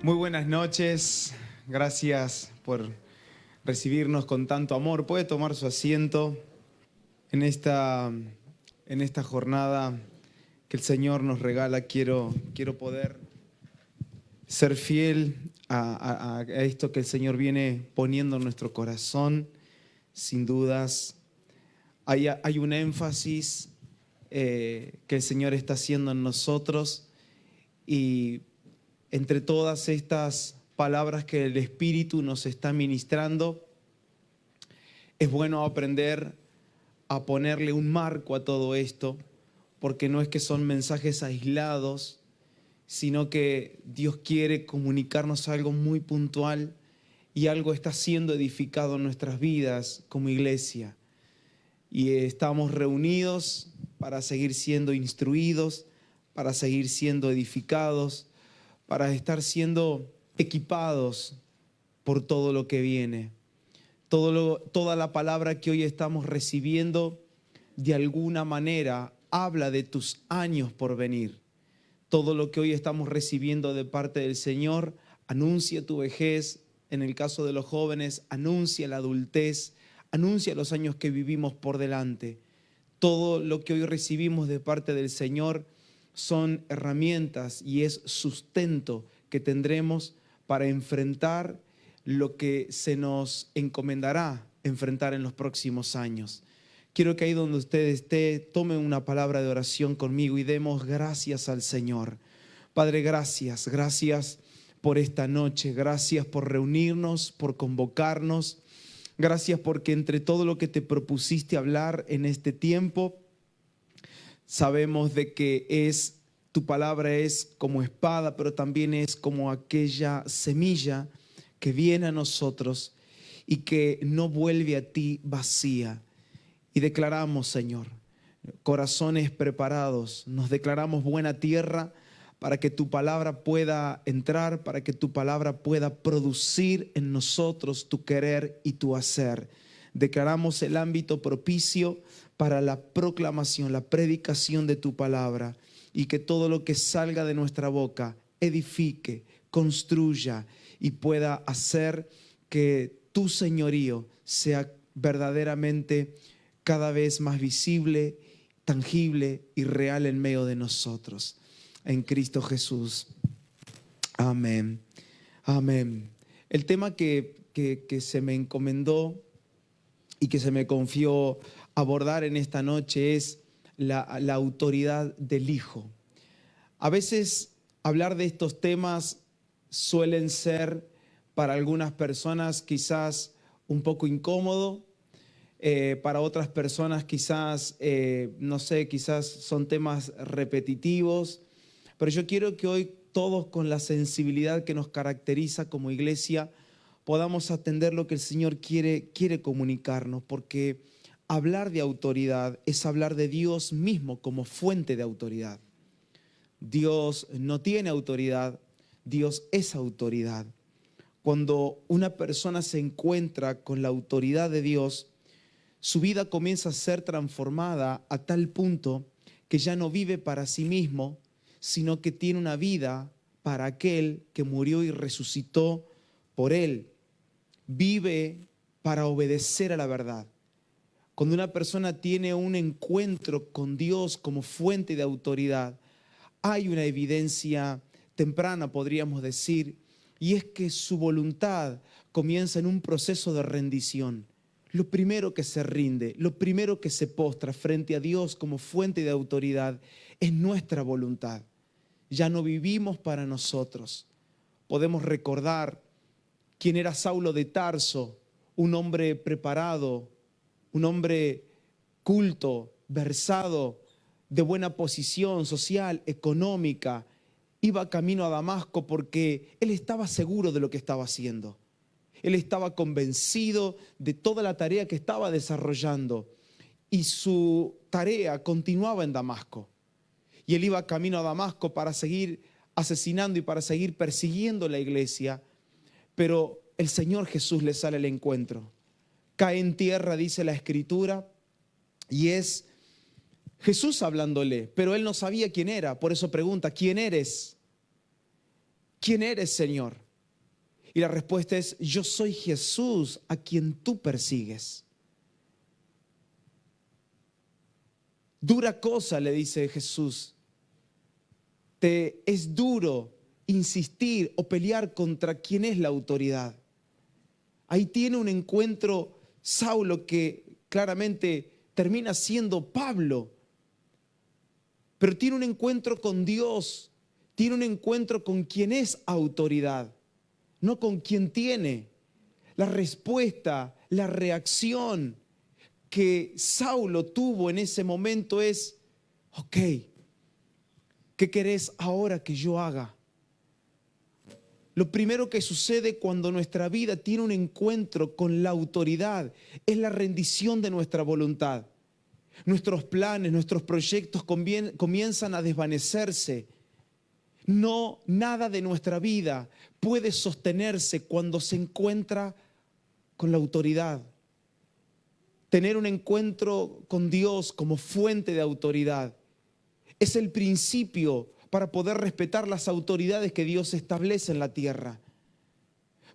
Muy buenas noches, gracias por recibirnos con tanto amor. Puede tomar su asiento en esta jornada que el Señor nos regala. Quiero poder ser fiel a esto que el Señor viene poniendo en nuestro corazón. Sin dudas, hay un énfasis que el Señor está haciendo en nosotros, y entre todas estas palabras que el Espíritu nos está ministrando, es bueno aprender a ponerle un marco a todo esto, porque no es que son mensajes aislados, sino que Dios quiere comunicarnos algo muy puntual y algo está siendo edificado en nuestras vidas como iglesia. Y estamos reunidos para seguir siendo instruidos, para seguir siendo edificados, para estar siendo equipados por todo lo que viene. Toda la palabra que hoy estamos recibiendo, de alguna manera, habla de tus años por venir. Todo lo que hoy estamos recibiendo de parte del Señor anuncia tu vejez. En el caso de los jóvenes, anuncia la adultez, anuncia los años que vivimos por delante. Todo lo que hoy recibimos de parte del Señor son herramientas y es sustento que tendremos para enfrentar lo que se nos encomendará enfrentar en los próximos años. Quiero que ahí donde usted esté, tome una palabra de oración conmigo y demos gracias al Señor. Padre, gracias por esta noche, gracias por reunirnos, por convocarnos. Gracias porque entre todo lo que te propusiste hablar en este tiempo, sabemos de que tu palabra es como espada, pero también es como aquella semilla que viene a nosotros y que no vuelve a ti vacía. Y declaramos, Señor, corazones preparados, nos declaramos buena tierra para que tu palabra pueda entrar, para que tu palabra pueda producir en nosotros tu querer y tu hacer. Declaramos el ámbito propicio para la proclamación, la predicación de tu palabra, y que todo lo que salga de nuestra boca edifique, construya y pueda hacer que tu señorío sea verdaderamente cada vez más visible, tangible y real en medio de nosotros. En Cristo Jesús. Amén. Amén. El tema que se me encomendó y que se me confió abordar en esta noche es la autoridad del Hijo. A veces hablar de estos temas suelen ser para algunas personas quizás un poco incómodo, para otras personas quizás, no sé, quizás son temas repetitivos, pero yo quiero que hoy todos, con la sensibilidad que nos caracteriza como iglesia, podamos atender lo que el Señor quiere comunicarnos, porque hablar de autoridad es hablar de Dios mismo como fuente de autoridad. Dios no tiene autoridad, Dios es autoridad. Cuando una persona se encuentra con la autoridad de Dios, su vida comienza a ser transformada a tal punto que ya no vive para sí mismo, sino que tiene una vida para aquel que murió y resucitó por él. Vive para obedecer a la verdad. Cuando una persona tiene un encuentro con Dios como fuente de autoridad, hay una evidencia temprana, podríamos decir, y es que su voluntad comienza en un proceso de rendición. Lo primero que se rinde, lo primero que se postra frente a Dios como fuente de autoridad es nuestra voluntad. Ya no vivimos para nosotros. Podemos recordar quién era Saulo de Tarso, un hombre preparado, un hombre culto, versado, de buena posición social, económica. Iba camino a Damasco porque él estaba seguro de lo que estaba haciendo. Él estaba convencido de toda la tarea que estaba desarrollando y su tarea continuaba en Damasco. Y él iba camino a Damasco para seguir asesinando y para seguir persiguiendo la iglesia, pero el Señor Jesús le sale al encuentro. Cae en tierra, dice la Escritura, y es Jesús hablándole, pero él no sabía quién era, por eso pregunta, ¿quién eres? ¿quién eres, Señor? Y la respuesta es, yo soy Jesús a quien tú persigues. Dura cosa, le dice Jesús. Te es duro insistir o pelear contra quien es la autoridad. Ahí tiene un encuentro Saulo que claramente termina siendo Pablo. Pero tiene un encuentro con Dios, tiene un encuentro con quien es autoridad, no con quien tiene. La respuesta, la reacción que Saulo tuvo en ese momento es, ok, ¿qué querés ahora que yo haga? Lo primero que sucede cuando nuestra vida tiene un encuentro con la autoridad es la rendición de nuestra voluntad. Nuestros planes, nuestros proyectos comienzan a desvanecerse. No, nada de nuestra vida puede sostenerse cuando se encuentra con la autoridad. Tener un encuentro con Dios como fuente de autoridad es el principio para poder respetar las autoridades que Dios establece en la tierra.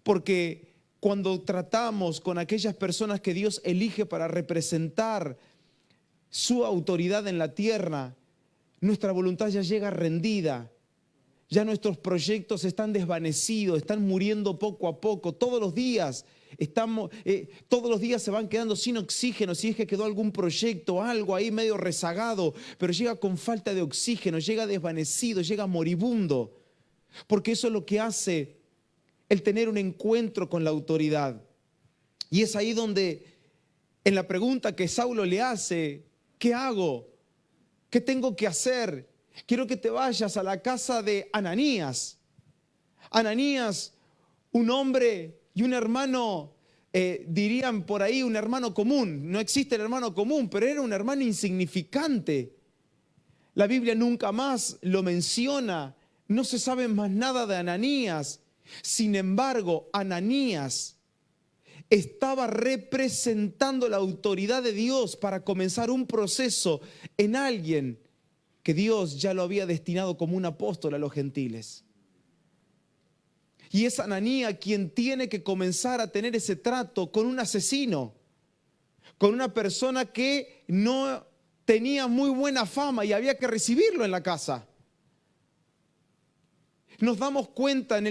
Porque cuando tratamos con aquellas personas que Dios elige para representar su autoridad en la tierra, nuestra voluntad ya llega rendida. Ya nuestros proyectos están desvanecidos, están muriendo poco a poco. Todos los días se van quedando sin oxígeno. Si es que quedó algún proyecto, algo ahí medio rezagado, pero llega con falta de oxígeno, llega desvanecido, llega moribundo. Porque eso es lo que hace el tener un encuentro con la autoridad. Y es ahí donde, en la pregunta que Saulo le hace, ¿qué hago? ¿Qué tengo que hacer? Quiero que te vayas a la casa de Ananías. Ananías, un hombre y un hermano, dirían por ahí un hermano común. No existe el hermano común, pero era un hermano insignificante. La Biblia nunca más lo menciona. No se sabe más nada de Ananías. Sin embargo, Ananías estaba representando la autoridad de Dios para comenzar un proceso en alguien que Dios ya lo había destinado como un apóstol a los gentiles. Y es Ananías quien tiene que comenzar a tener ese trato con un asesino, con una persona que no tenía muy buena fama y había que recibirlo en la casa. Nos damos cuenta en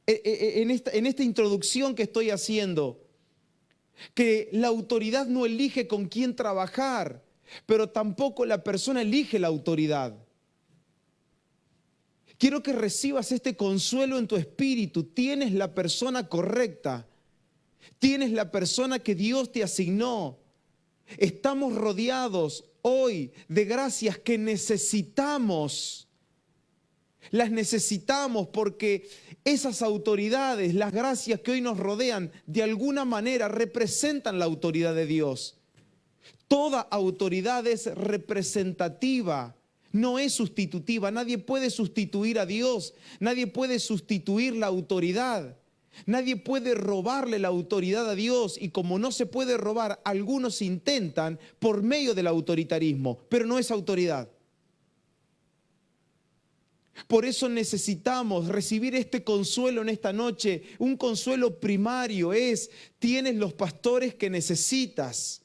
esta introducción que estoy haciendo, que la autoridad no elige con quién trabajar, pero tampoco la persona elige la autoridad. Quiero que recibas este consuelo en tu espíritu. Tienes la persona correcta. Tienes la persona que Dios te asignó. Estamos rodeados hoy de gracias que necesitamos. Las necesitamos porque esas autoridades, las gracias que hoy nos rodean, de alguna manera representan la autoridad de Dios. Toda autoridad es representativa, no es sustitutiva. Nadie puede sustituir a Dios, nadie puede sustituir la autoridad. Nadie puede robarle la autoridad a Dios, y como no se puede robar, algunos intentan por medio del autoritarismo, pero no es autoridad. Por eso necesitamos recibir este consuelo en esta noche. Un consuelo primario es, tienes los pastores que necesitas.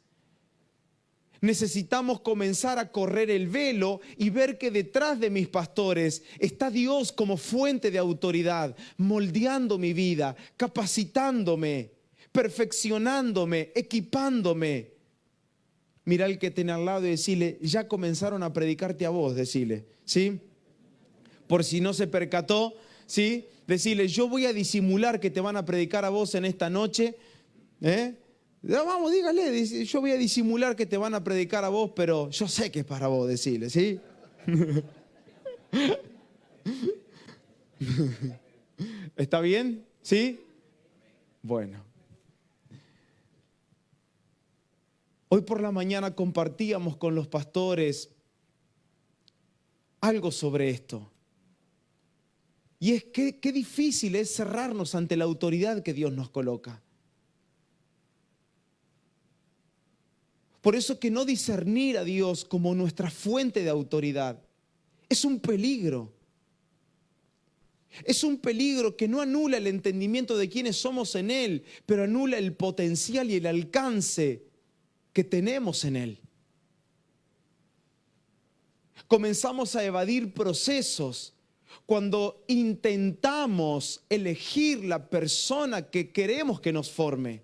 Necesitamos comenzar a correr el velo y ver que detrás de mis pastores está Dios como fuente de autoridad, moldeando mi vida, capacitándome, perfeccionándome, equipándome. Mira al que tiene al lado y decirle, ya comenzaron a predicarte a vos, decirle, ¿sí? Por si no se percató, ¿sí? Decirle, yo voy a disimular que te van a predicar a vos en esta noche, Vamos, dígale, yo voy a disimular que te van a predicar a vos, pero yo sé que es para vos, decirle, ¿sí? ¿Está bien? ¿Sí? Bueno. Hoy por la mañana compartíamos con los pastores algo sobre esto. Y es que qué difícil es cerrarnos ante la autoridad que Dios nos coloca. Por eso que no discernir a Dios como nuestra fuente de autoridad es un peligro. Es un peligro que no anula el entendimiento de quiénes somos en Él, pero anula el potencial y el alcance que tenemos en Él. Comenzamos a evadir procesos cuando intentamos elegir la persona que queremos que nos forme.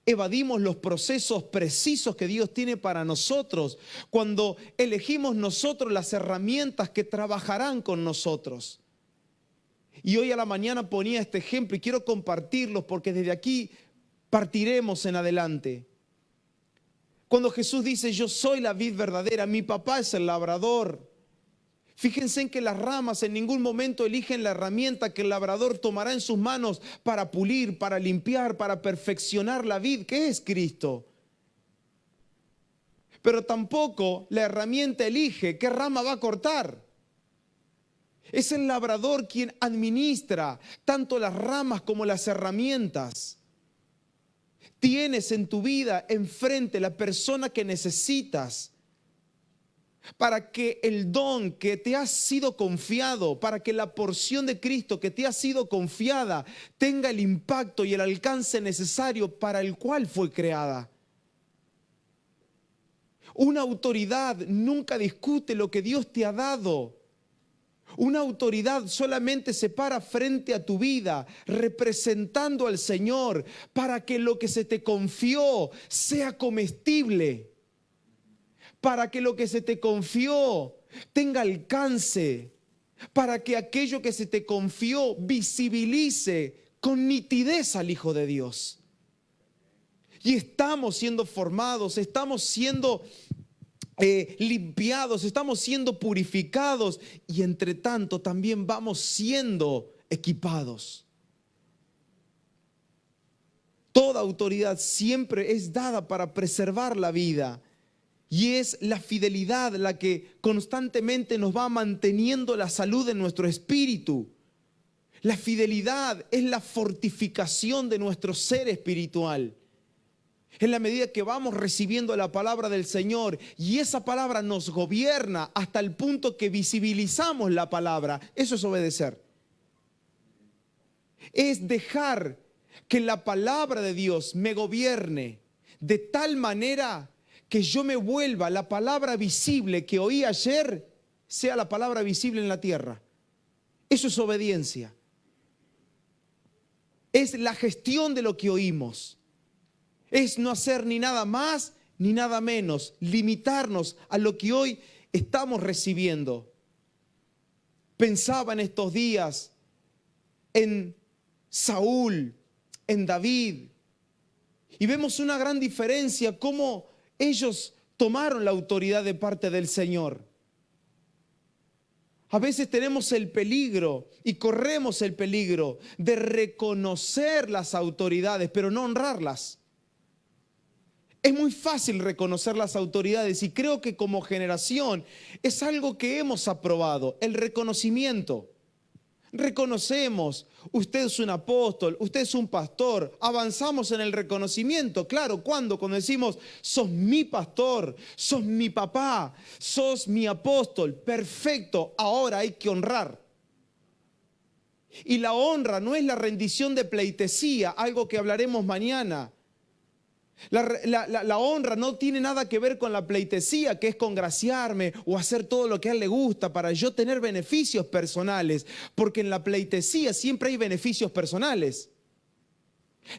Evadimos los procesos precisos que Dios tiene para nosotros cuando elegimos nosotros las herramientas que trabajarán con nosotros. Y hoy a la mañana ponía este ejemplo y quiero compartirlos porque desde aquí partiremos en adelante. Cuando Jesús dice, yo soy la vid verdadera, mi papá es el labrador. Fíjense en que las ramas en ningún momento eligen la herramienta que el labrador tomará en sus manos para pulir, para limpiar, para perfeccionar la vid, que es Cristo. Pero tampoco la herramienta elige qué rama va a cortar. Es el labrador quien administra tanto las ramas como las herramientas. Tienes en tu vida enfrente la persona que necesitas para que el don que te ha sido confiado, para que la porción de Cristo que te ha sido confiada tenga el impacto y el alcance necesario para el cual fue creada. Una autoridad nunca discute lo que Dios te ha dado. Una autoridad solamente se para frente a tu vida, representando al Señor, para que lo que se te confió sea comestible, para que lo que se te confió tenga alcance, para que aquello que se te confió visibilice con nitidez al Hijo de Dios. Y estamos siendo formados, estamos siendo limpiados, estamos siendo purificados y entre tanto también vamos siendo equipados. Toda autoridad siempre es dada para preservar la vida y es la fidelidad la que constantemente nos va manteniendo la salud de nuestro espíritu. La fidelidad es la fortificación de nuestro ser espiritual. En la medida que vamos recibiendo la palabra del Señor y esa palabra nos gobierna hasta el punto que visibilizamos la palabra, eso es obedecer. Es dejar que la palabra de Dios me gobierne de tal manera que yo me vuelva la palabra visible que oí ayer, sea la palabra visible en la tierra. Eso es obediencia. Es la gestión de lo que oímos. Es no hacer ni nada más ni nada menos, limitarnos a lo que hoy estamos recibiendo. Pensaba en estos días en Saúl, en David, y vemos una gran diferencia, cómo ellos tomaron la autoridad de parte del Señor. A veces tenemos el peligro y corremos el peligro de reconocer las autoridades, pero no honrarlas. Es muy fácil reconocer las autoridades y creo que como generación es algo que hemos aprobado, el reconocimiento. Reconocemos, usted es un apóstol, usted es un pastor, avanzamos en el reconocimiento. Claro, ¿cuándo? Cuando decimos, sos mi pastor, sos mi papá, sos mi apóstol. Perfecto, ahora hay que honrar. Y la honra no es la rendición de pleitesía, algo que hablaremos mañana. La honra no tiene nada que ver con la pleitesía, que es congraciarme o hacer todo lo que a él le gusta para yo tener beneficios personales, porque en la pleitesía siempre hay beneficios personales.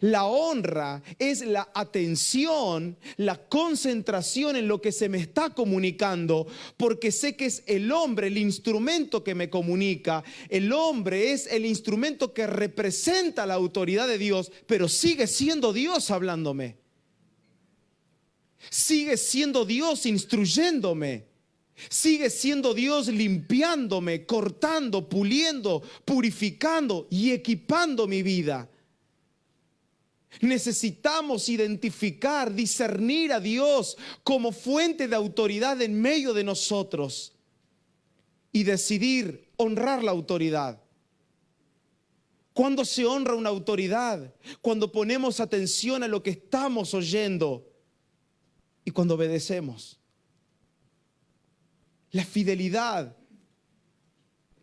La honra es la atención, la concentración en lo que se me está comunicando, porque sé que es el hombre el instrumento que me comunica. El hombre es el instrumento que representa la autoridad de Dios, pero sigue siendo Dios hablándome. Sigue siendo Dios instruyéndome. Sigue siendo Dios limpiándome, cortando, puliendo, purificando y equipando mi vida. Necesitamos identificar, discernir a Dios como fuente de autoridad en medio de nosotros y decidir honrar la autoridad. ¿Cuándo se honra una autoridad? Cuando ponemos atención a lo que estamos oyendo y cuando obedecemos. La fidelidad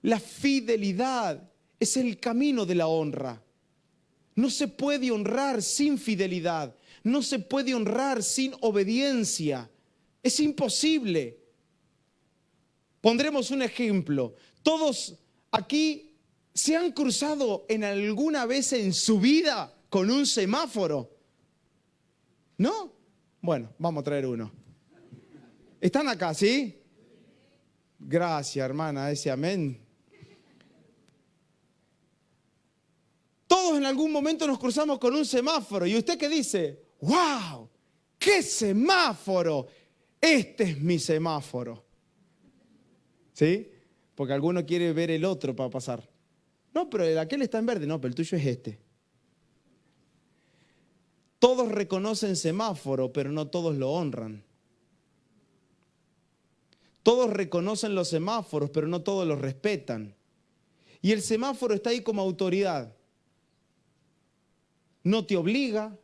La fidelidad es el camino de la honra. No se puede honrar sin fidelidad. No se puede honrar sin obediencia. Es imposible. Pondremos un ejemplo. Todos aquí se han cruzado en alguna vez en su vida con un semáforo. ¿No? Bueno, vamos a traer uno. ¿Están acá, sí? Gracias, hermana, ese amén. Todos en algún momento nos cruzamos con un semáforo. ¿Y usted qué dice? ¡Wow! ¡Qué semáforo! Este es mi semáforo. ¿Sí? Porque alguno quiere ver el otro para pasar. No, pero el aquel está en verde. No, pero el tuyo es este. Todos reconocen semáforo, pero no todos lo honran. Todos reconocen los semáforos, pero no todos los respetan. Y el semáforo está ahí como autoridad. No te obliga,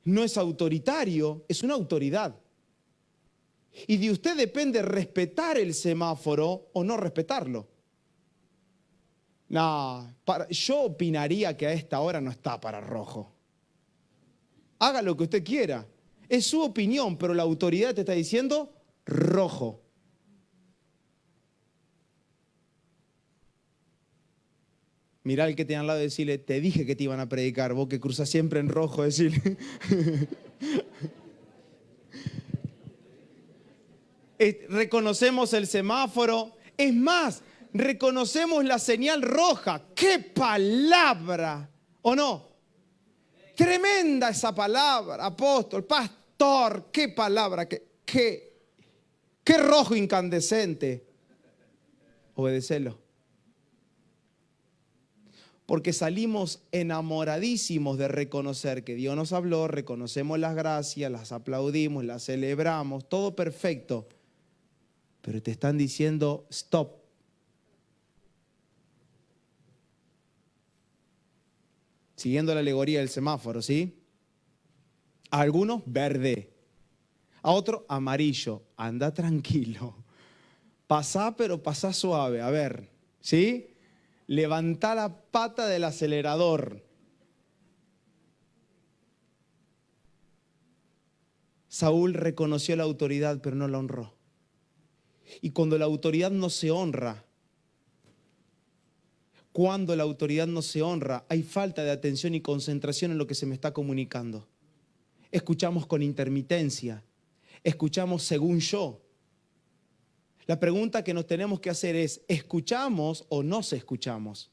no es autoritario, es una autoridad. Y de usted depende respetar el semáforo o no respetarlo. No, yo opinaría que a esta hora no está para rojo. Haga lo que usted quiera. Es su opinión, pero la autoridad te está diciendo rojo. Mirá al que te al lado y decirle, te dije que te iban a predicar, vos que cruzás siempre en rojo, decirle. Reconocemos el semáforo. Es más, reconocemos la señal roja. ¡Qué palabra! ¿O no? Tremenda esa palabra, apóstol, pastor. ¡Qué palabra! ¡Qué rojo incandescente! Obedecelo. Porque salimos enamoradísimos de reconocer que Dios nos habló, reconocemos las gracias, las aplaudimos, las celebramos, todo perfecto. Pero te están diciendo, stop. Siguiendo la alegoría del semáforo, ¿sí? A algunos, verde. A otro, amarillo. Anda tranquilo. Pasá, pero pasá suave. A ver, ¿sí? Levantá la pata del acelerador. Saúl reconoció la autoridad, pero no la honró. Y cuando la autoridad no se honra, hay falta de atención y concentración en lo que se me está comunicando. Escuchamos con intermitencia, escuchamos según yo. La pregunta que nos tenemos que hacer es, ¿escuchamos o nos escuchamos?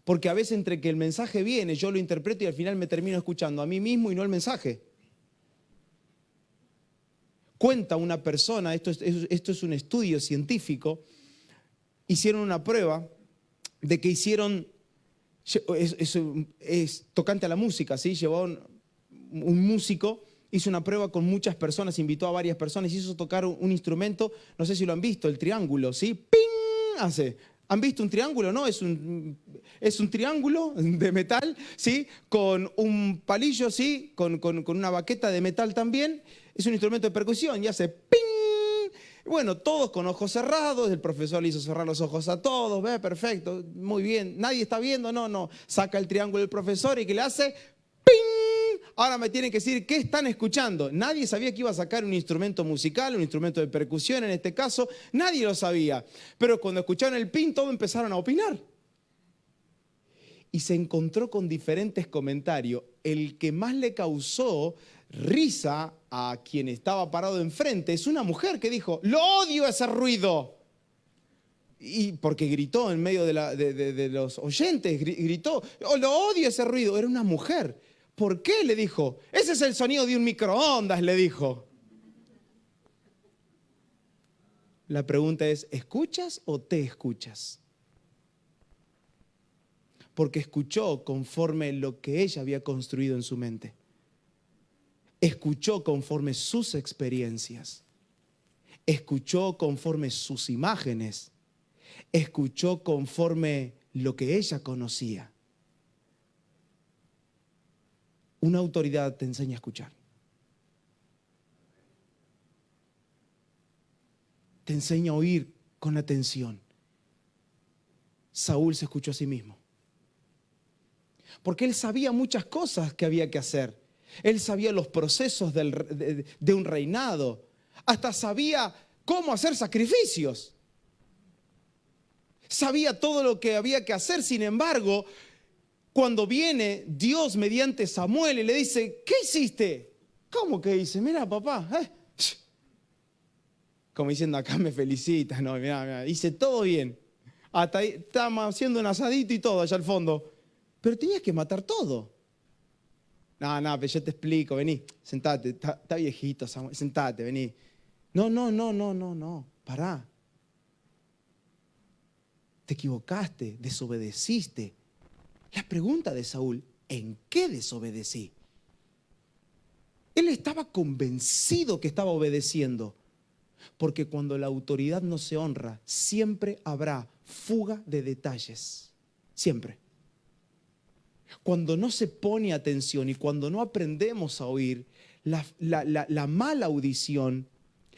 Porque a veces entre que el mensaje viene, yo lo interpreto y al final me termino escuchando a mí mismo y no el mensaje. Cuenta una persona, esto es un estudio científico, hicieron una prueba de que hicieron, es tocante a la música, ¿sí? Llevaron un músico, hizo una prueba con muchas personas, invitó a varias personas, hizo tocar un instrumento, no sé si lo han visto, el triángulo, ¿sí? ¡Ping! Hace. ¿Han visto un triángulo? No, es un triángulo de metal, ¿sí? Con un palillo, ¿sí? Con una baqueta de metal también. Es un instrumento de percusión y hace ¡ping! Bueno, todos con ojos cerrados, el profesor le hizo cerrar los ojos a todos, ve, perfecto, muy bien. ¿Nadie está viendo? No. Saca el triángulo el profesor y ¿qué le hace? ¡Ping! Ahora me tienen que decir, ¿qué están escuchando? Nadie sabía que iba a sacar un instrumento musical, un instrumento de percusión en este caso, nadie lo sabía. Pero cuando escucharon el ping, todos empezaron a opinar. Y se encontró con diferentes comentarios. El que más le causó risa a quien estaba parado enfrente es una mujer que dijo, lo odio ese ruido. Y porque gritó en medio de los oyentes, gritó, oh, lo odio ese ruido. Era una mujer. ¿Por qué? Le dijo. Ese es el sonido de un microondas, le dijo. La pregunta es, ¿escuchas o te escuchas? Porque escuchó conforme lo que ella había construido en su mente. Escuchó conforme sus experiencias. Escuchó conforme sus imágenes. Escuchó conforme lo que ella conocía. Una autoridad te enseña a escuchar. Te enseña a oír con atención. Saúl se escuchó a sí mismo. Porque él sabía muchas cosas que había que hacer. Él sabía los procesos de un reinado. Hasta sabía cómo hacer sacrificios. Sabía todo lo que había que hacer. Sin embargo, cuando viene Dios mediante Samuel y le dice, ¿qué hiciste? ¿Cómo que hice? Mira, papá, como diciendo, acá me felicitas. No, mira, hice todo bien. Hasta ahí estábamos haciendo un asadito y todo allá al fondo. Pero tenías que matar todo. No, pero yo te explico, vení, sentate, está viejito, Samuel, sentate, vení. No, pará. Te equivocaste, desobedeciste. La pregunta de Saúl, ¿en qué desobedecí? Él estaba convencido que estaba obedeciendo, porque cuando la autoridad no se honra, siempre habrá fuga de detalles, siempre. Cuando no se pone atención y cuando no aprendemos a oír, la mala audición,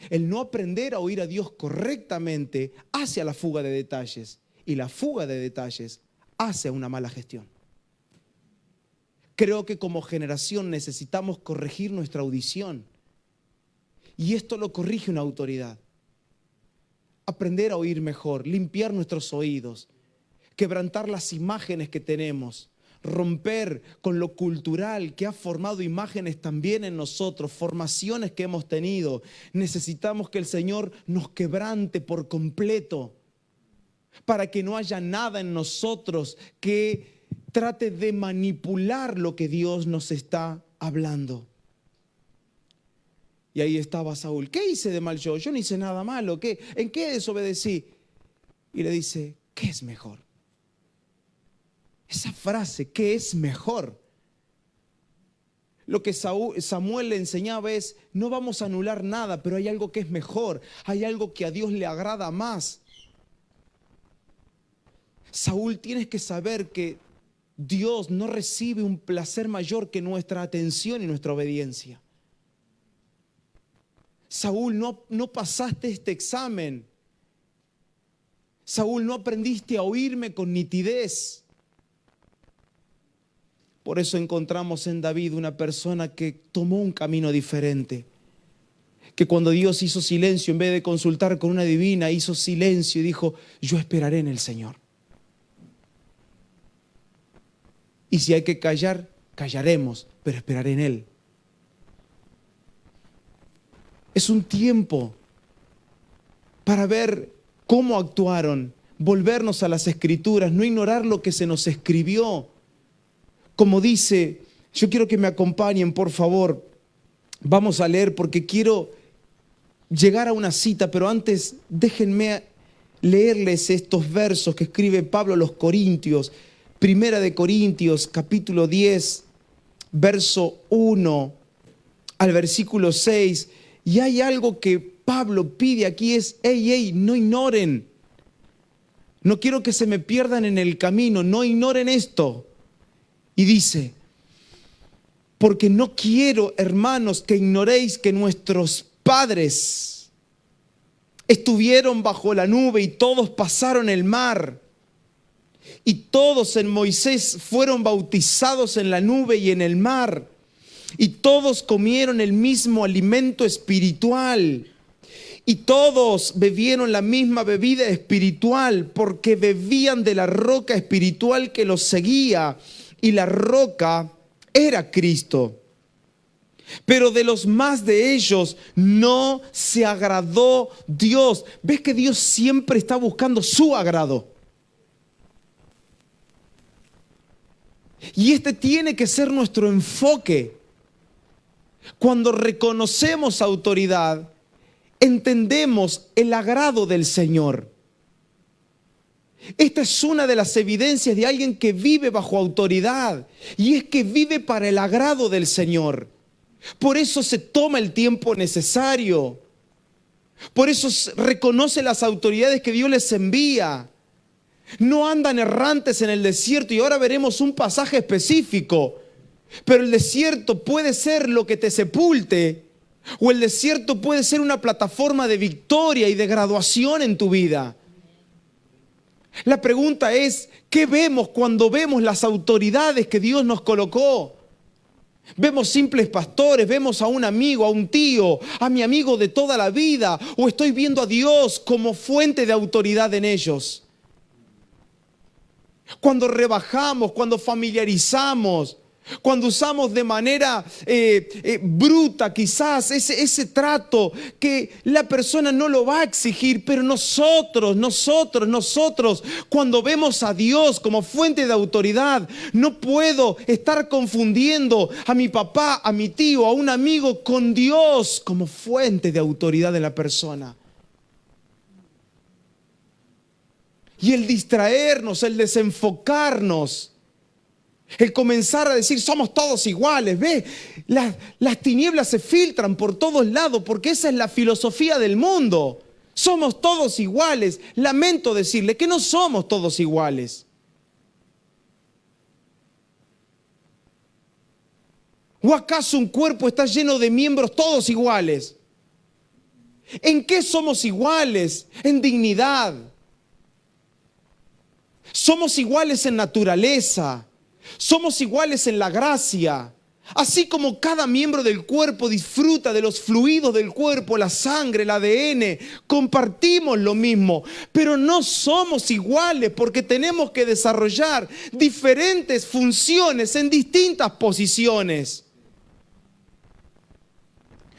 el no aprender a oír a Dios correctamente, hace a la fuga de detalles. Y la fuga de detalles hace a una mala gestión. Creo que como generación necesitamos corregir nuestra audición. Y esto lo corrige una autoridad. Aprender a oír mejor, limpiar nuestros oídos, quebrantar las imágenes que tenemos, romper con lo cultural que ha formado imágenes también en nosotros, formaciones que hemos tenido. Necesitamos que el Señor nos quebrante por completo para que no haya nada en nosotros que trate de manipular lo que Dios nos está hablando. Y ahí estaba Saúl. ¿Qué hice de mal yo? Yo no hice nada malo. ¿En qué desobedecí? Y le dice, ¿qué es mejor? Esa frase, ¿qué es mejor? Lo que Samuel le enseñaba es, no vamos a anular nada, pero hay algo que es mejor. Hay algo que a Dios le agrada más. Saúl, tienes que saber que Dios no recibe un placer mayor que nuestra atención y nuestra obediencia. Saúl, no pasaste este examen. Saúl, no aprendiste a oírme con nitidez. Por eso encontramos en David una persona que tomó un camino diferente. Que cuando Dios hizo silencio, en vez de consultar con una divina, hizo silencio y dijo, yo esperaré en el Señor. Y si hay que callar, callaremos, pero esperaré en Él. Es un tiempo para ver cómo actuaron, volvernos a las Escrituras, no ignorar lo que se nos escribió. Como dice, yo quiero que me acompañen, por favor. Vamos a leer porque quiero llegar a una cita, pero antes déjenme leerles estos versos que escribe Pablo a los Corintios. Primera de Corintios, capítulo 10, verso 1 al versículo 6. Y hay algo que Pablo pide aquí es, no ignoren. No quiero que se me pierdan en el camino, no ignoren esto. Y dice, porque no quiero, hermanos, que ignoréis que nuestros padres estuvieron bajo la nube y todos pasaron el mar. Y todos en Moisés fueron bautizados en la nube y en el mar. Y todos comieron el mismo alimento espiritual. Y todos bebieron la misma bebida espiritual, porque bebían de la roca espiritual que los seguía. Y la roca era Cristo. Pero de los más de ellos no se agradó Dios. ¿Ves que Dios siempre está buscando su agrado? Y este tiene que ser nuestro enfoque. Cuando reconocemos autoridad, entendemos el agrado del Señor. Esta es una de las evidencias de alguien que vive bajo autoridad, y es que vive para el agrado del Señor. Por eso se toma el tiempo necesario. Por eso reconoce las autoridades que Dios les envía. No andan errantes en el desierto, y ahora veremos un pasaje específico. Pero el desierto puede ser lo que te sepulte, o el desierto puede ser una plataforma de victoria y de graduación en tu vida. La pregunta es, ¿qué vemos cuando vemos las autoridades que Dios nos colocó? Vemos simples pastores, vemos a un amigo, a un tío, a mi amigo de toda la vida, o estoy viendo a Dios como fuente de autoridad en ellos. Cuando rebajamos, cuando familiarizamos, cuando usamos de manera bruta quizás ese trato que la persona no lo va a exigir, pero nosotros, cuando vemos a Dios como fuente de autoridad, no puedo estar confundiendo a mi papá, a mi tío, a un amigo con Dios como fuente de autoridad de la persona. Y el distraernos, el desenfocarnos, el comenzar a decir somos todos iguales, ve, las tinieblas se filtran por todos lados porque esa es la filosofía del mundo. Somos todos iguales. Lamento decirle que no somos todos iguales. ¿O acaso un cuerpo está lleno de miembros todos iguales? ¿En qué somos iguales? En dignidad. Somos iguales en naturaleza. Somos iguales en la gracia. Así como cada miembro del cuerpo disfruta de los fluidos del cuerpo, la sangre, el ADN, compartimos lo mismo, pero no somos iguales porque tenemos que desarrollar diferentes funciones en distintas posiciones.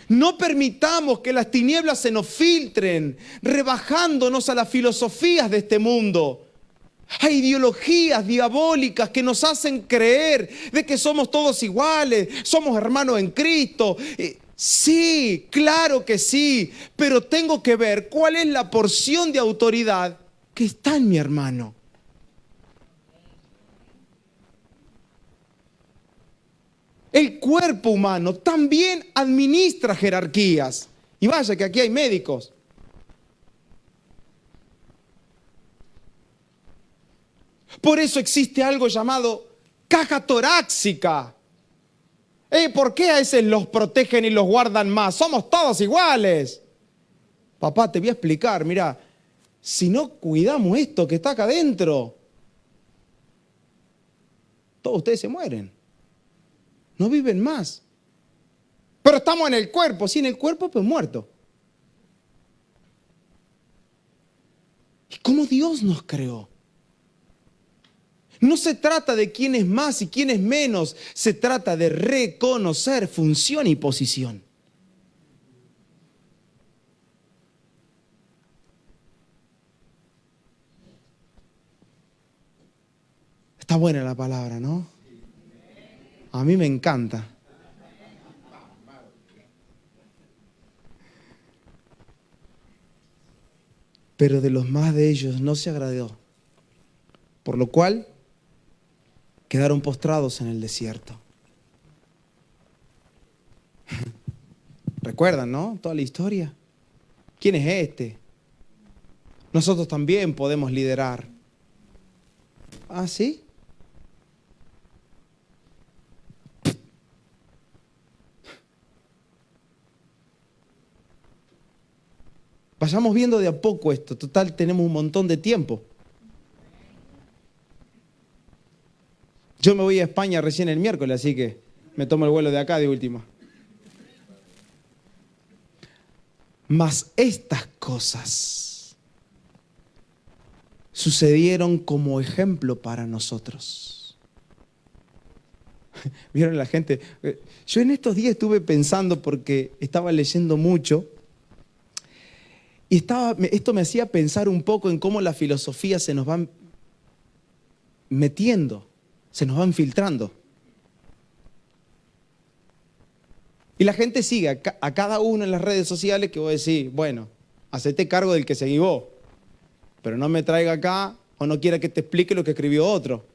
No permitamos que las tinieblas se nos filtren, rebajándonos a las filosofías de este mundo. Hay ideologías diabólicas que nos hacen creer de que somos todos iguales, somos hermanos en Cristo. Sí, claro que sí, pero tengo que ver cuál es la porción de autoridad que está en mi hermano. El cuerpo humano también administra jerarquías. Y vaya que aquí hay médicos. Por eso existe algo llamado caja torácica. ¿Por qué a veces los protegen y los guardan más? Somos todos iguales. Papá, te voy a explicar, mira, si no cuidamos esto que está acá adentro, todos ustedes se mueren. No viven más. Pero estamos en el cuerpo, sí, en el cuerpo, pues muerto. ¿Y cómo Dios nos creó? No se trata de quién es más y quién es menos, se trata de reconocer función y posición. Está buena la palabra, ¿no? A mí me encanta. Pero de los más de ellos no se agradó, por lo cual quedaron postrados en el desierto. ¿Recuerdan, no? Toda la historia. ¿Quién es este? Nosotros también podemos liderar. ¿Ah, sí? Vayamos viendo de a poco esto. Total, tenemos un montón de tiempo. Yo me voy a España recién el miércoles, así que me tomo el vuelo de acá de última. Mas estas cosas sucedieron como ejemplo para nosotros. ¿Vieron la gente? Yo en estos días estuve pensando porque estaba leyendo mucho y esto me hacía pensar un poco en cómo las filosofías se nos van metiendo, se nos van filtrando. Y la gente sigue a cada uno en las redes sociales que vos decís, bueno, hacete cargo del que seguí vos, pero no me traiga acá o no quiera que te explique lo que escribió otro.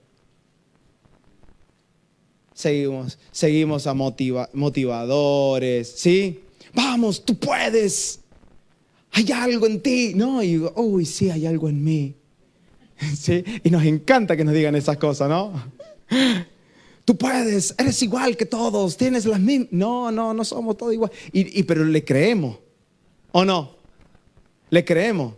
Seguimos a motivadores, ¿sí? Vamos, tú puedes. Hay algo en ti. No, y digo, uy, sí, hay algo en mí. ¿Sí? Y nos encanta que nos digan esas cosas, ¿no? Tú puedes, eres igual que todos, tienes las mismas. No somos todos iguales. Pero le creemos, ¿o no? Le creemos.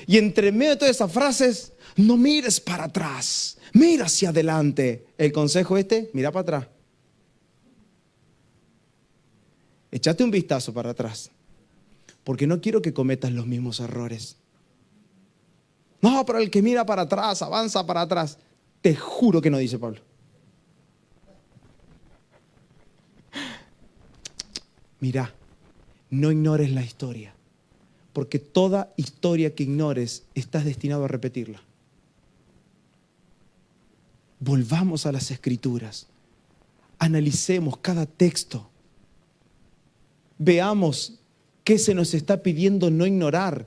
Y entre medio de todas esas frases, no mires para atrás, mira hacia adelante. El consejo mira para atrás. Échate un vistazo para atrás, porque no quiero que cometas los mismos errores. No, pero el que mira para atrás, avanza para atrás. Te juro que no dice Pablo. Mira, no ignores la historia, porque toda historia que ignores estás destinado a repetirla. Volvamos a las Escrituras, analicemos cada texto, veamos qué se nos está pidiendo no ignorar,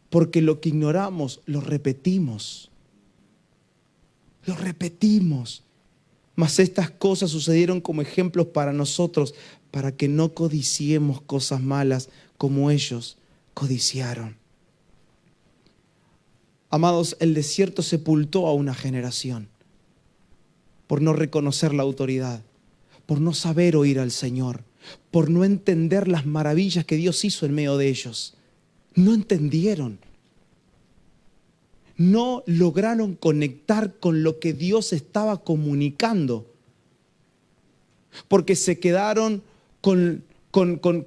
porque lo que ignoramos lo repetimos. Lo repetimos. Mas estas cosas sucedieron como ejemplos para nosotros, para que no codiciemos cosas malas como ellos codiciaron. Amados, el desierto sepultó a una generación por no reconocer la autoridad, por no saber oír al Señor, por no entender las maravillas que Dios hizo en medio de ellos. No entendieron. No lograron conectar con lo que Dios estaba comunicando, porque se quedaron con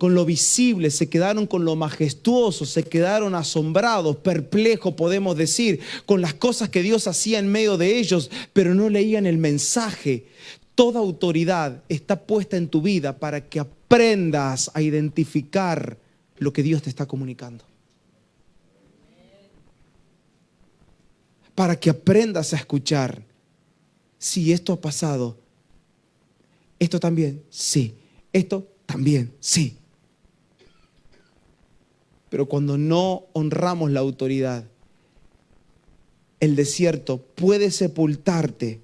lo visible, se quedaron con lo majestuoso, se quedaron asombrados, perplejos, podemos decir, con las cosas que Dios hacía en medio de ellos, pero no leían el mensaje. Toda autoridad está puesta en tu vida para que aprendas a identificar lo que Dios te está comunicando. Para que aprendas a escuchar. Sí, esto ha pasado. Esto también, sí. Esto también, sí. Pero cuando no honramos la autoridad, el desierto puede sepultarte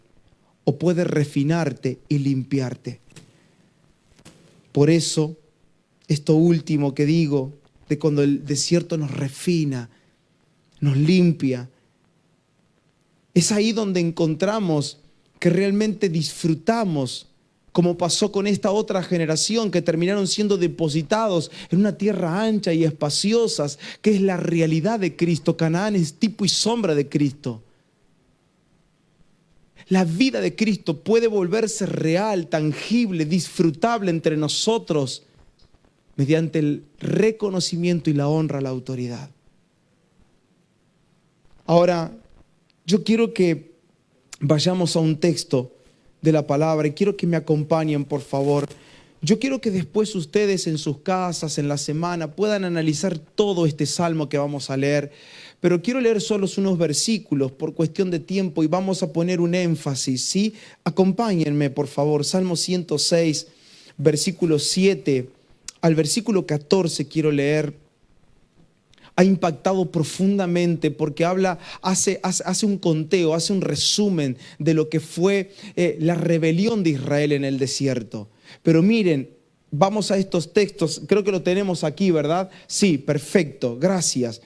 o puede refinarte y limpiarte. Por eso, esto último que digo, de cuando el desierto nos refina, nos limpia, es ahí donde encontramos que realmente disfrutamos, como pasó con esta otra generación que terminaron siendo depositados en una tierra ancha y espaciosa, que es la realidad de Cristo. Canaán es tipo y sombra de Cristo. La vida de Cristo puede volverse real, tangible, disfrutable entre nosotros mediante el reconocimiento y la honra a la autoridad. Ahora, yo quiero que vayamos a un texto de la palabra y quiero que me acompañen, por favor. Yo quiero que después ustedes en sus casas, en la semana, puedan analizar todo este salmo que vamos a leer. Pero quiero leer solo unos versículos por cuestión de tiempo y vamos a poner un énfasis, ¿sí? Acompáñenme, por favor. Salmo 106, versículo 7 al versículo 14 quiero leer. Ha impactado profundamente porque hace un conteo, hace un resumen de lo que fue la rebelión de Israel en el desierto. Pero miren, vamos a estos textos, creo que lo tenemos aquí, ¿verdad? Sí, perfecto, gracias.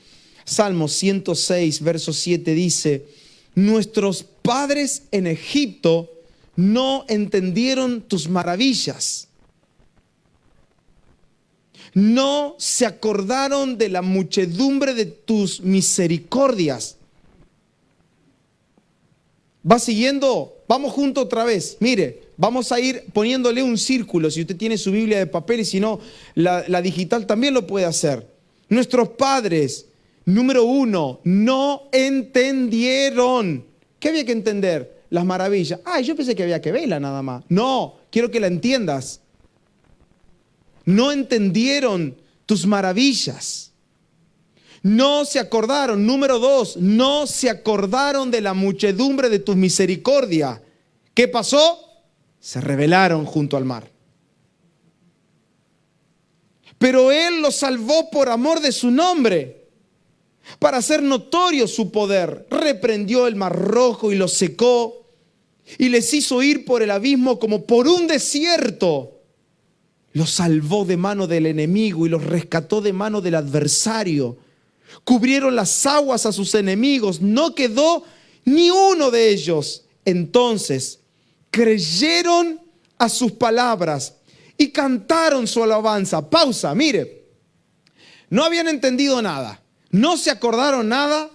Salmo 106, verso 7 dice: nuestros padres en Egipto no entendieron tus maravillas. No se acordaron de la muchedumbre de tus misericordias. ¿Va siguiendo? Vamos juntos otra vez. Mire, vamos a ir poniéndole un círculo. Si usted tiene su Biblia de papel y si no, la digital también lo puede hacer. Nuestros padres, número 1, no entendieron. ¿Qué había que entender? Las maravillas. Yo pensé que había que verla nada más. No, quiero que la entiendas. No entendieron tus maravillas. No se acordaron. Número 2, no se acordaron de la muchedumbre de tu misericordia. ¿Qué pasó? Se rebelaron junto al mar. Pero Él los salvó por amor de su nombre, para hacer notorio su poder. Reprendió el mar rojo y los secó, y les hizo ir por el abismo como por un desierto. Los salvó de mano del enemigo y los rescató de mano del adversario. Cubrieron las aguas a sus enemigos, no quedó ni uno de ellos. Entonces creyeron a sus palabras y cantaron su alabanza. Pausa, mire. No habían entendido nada. No se acordaron nada.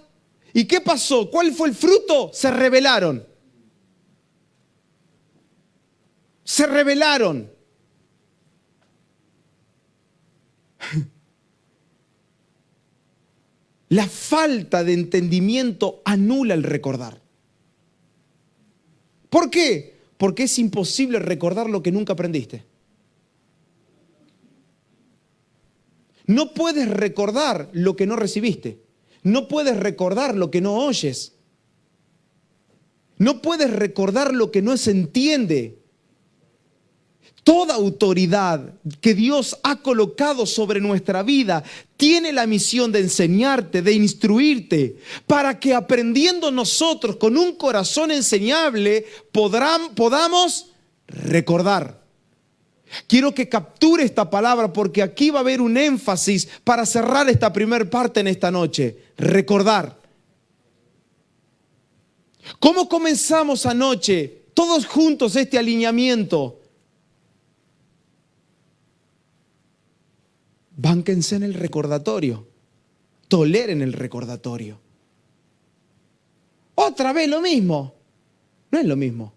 ¿Y qué pasó? ¿Cuál fue el fruto? Se rebelaron. Se rebelaron. La falta de entendimiento anula el recordar. ¿Por qué? Porque es imposible recordar lo que nunca aprendiste. No puedes recordar lo que no recibiste. No puedes recordar lo que no oyes. No puedes recordar lo que no se entiende. Toda autoridad que Dios ha colocado sobre nuestra vida tiene la misión de enseñarte, de instruirte, para que aprendiendo nosotros con un corazón enseñable podamos recordar. Quiero que capture esta palabra porque aquí va a haber un énfasis para cerrar esta primera parte en esta noche. Recordar. ¿Cómo comenzamos anoche todos juntos este alineamiento? Bánquense en el recordatorio. Toleren el recordatorio. Otra vez lo mismo. No es lo mismo.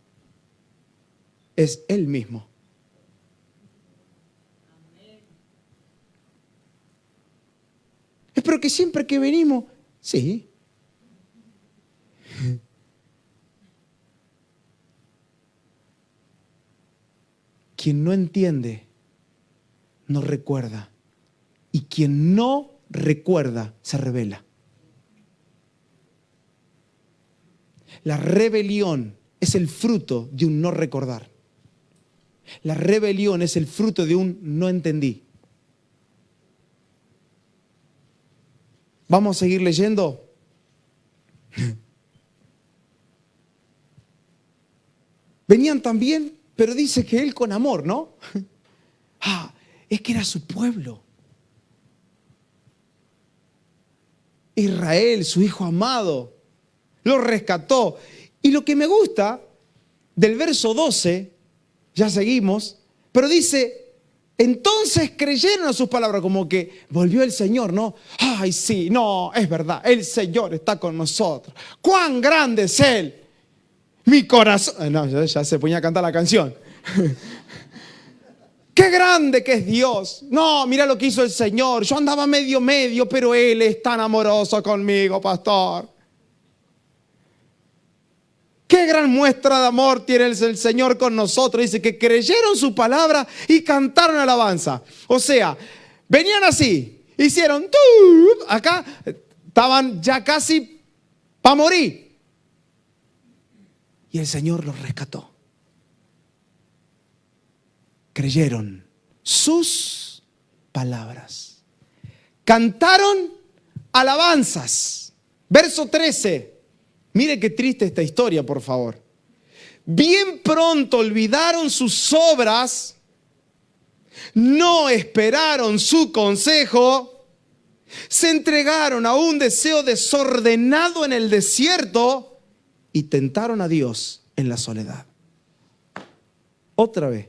Es el mismo. Pero que siempre que venimos, sí. Quien no entiende, no recuerda. Y quien no recuerda, se rebela. La rebelión es el fruto de un no recordar. La rebelión es el fruto de un no entendí. Vamos a seguir leyendo. Venían también, pero dice que él con amor, ¿no? Es que era su pueblo. Israel, su hijo amado, lo rescató. Y lo que me gusta del verso 12, ya seguimos, pero dice, entonces creyeron a sus palabras, como que volvió el Señor, ¿no? Ay, sí, no, es verdad, el Señor está con nosotros. ¡Cuán grande es Él! Mi corazón... No, ya se ponía a cantar la canción. ¡Qué grande que es Dios! No, mira lo que hizo el Señor. Yo andaba medio, pero Él es tan amoroso conmigo, pastor. ¡Qué gran muestra de amor tiene el Señor con nosotros! Dice que creyeron su palabra y cantaron alabanza. O sea, venían así, hicieron... Acá estaban ya casi para morir. Y el Señor los rescató. Creyeron sus palabras. Cantaron alabanzas. Verso 13. Mire qué triste esta historia, por favor. Bien pronto olvidaron sus obras, no esperaron su consejo, se entregaron a un deseo desordenado en el desierto y tentaron a Dios en la soledad. Otra vez.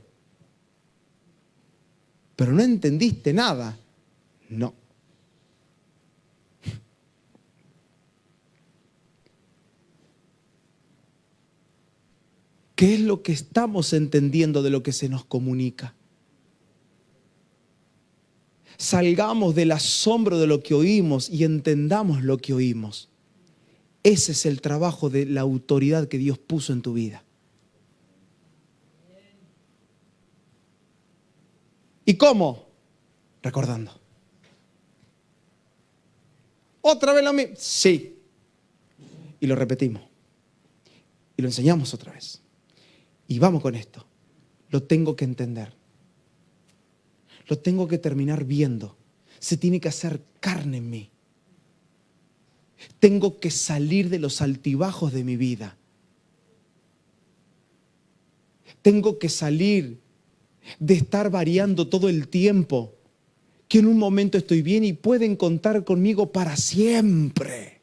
Pero no entendiste nada. No. ¿Qué es lo que estamos entendiendo de lo que se nos comunica? Salgamos del asombro de lo que oímos y entendamos lo que oímos. Ese es el trabajo de la autoridad que Dios puso en tu vida. ¿Y cómo? Recordando. ¿Otra vez lo mismo? Sí. Y lo repetimos. Y lo enseñamos otra vez. Y vamos con esto. Lo tengo que entender. Lo tengo que terminar viendo. Se tiene que hacer carne en mí. Tengo que salir de los altibajos de mi vida. Tengo que salir de estar variando todo el tiempo. Que en un momento estoy bien y pueden contar conmigo para siempre.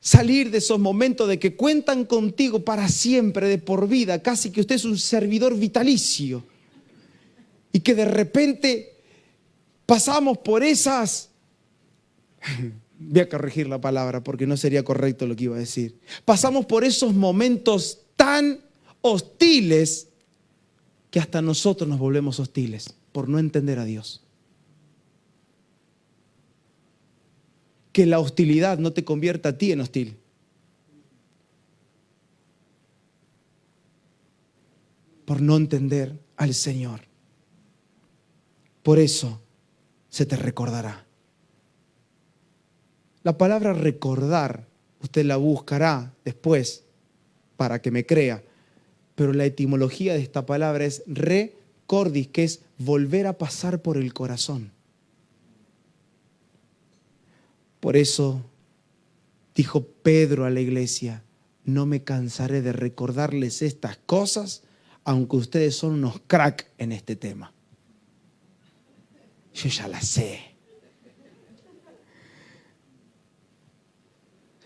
Salir de esos momentos de que cuentan contigo para siempre, de por vida, casi que usted es un servidor vitalicio. Y que de repente Pasamos por esas... Voy a corregir la palabra porque no sería correcto lo que iba a decir. Pasamos por esos momentos tan hostiles que hasta nosotros nos volvemos hostiles por no entender a Dios. Que la hostilidad no te convierta a ti en hostil. Por no entender al Señor. Por eso se te recordará. La palabra recordar, usted la buscará después para que me crea, pero la etimología de esta palabra es recordis, que es volver a pasar por el corazón. Por eso dijo Pedro a la iglesia, no me cansaré de recordarles estas cosas, aunque ustedes son unos crack en este tema. Yo ya la sé.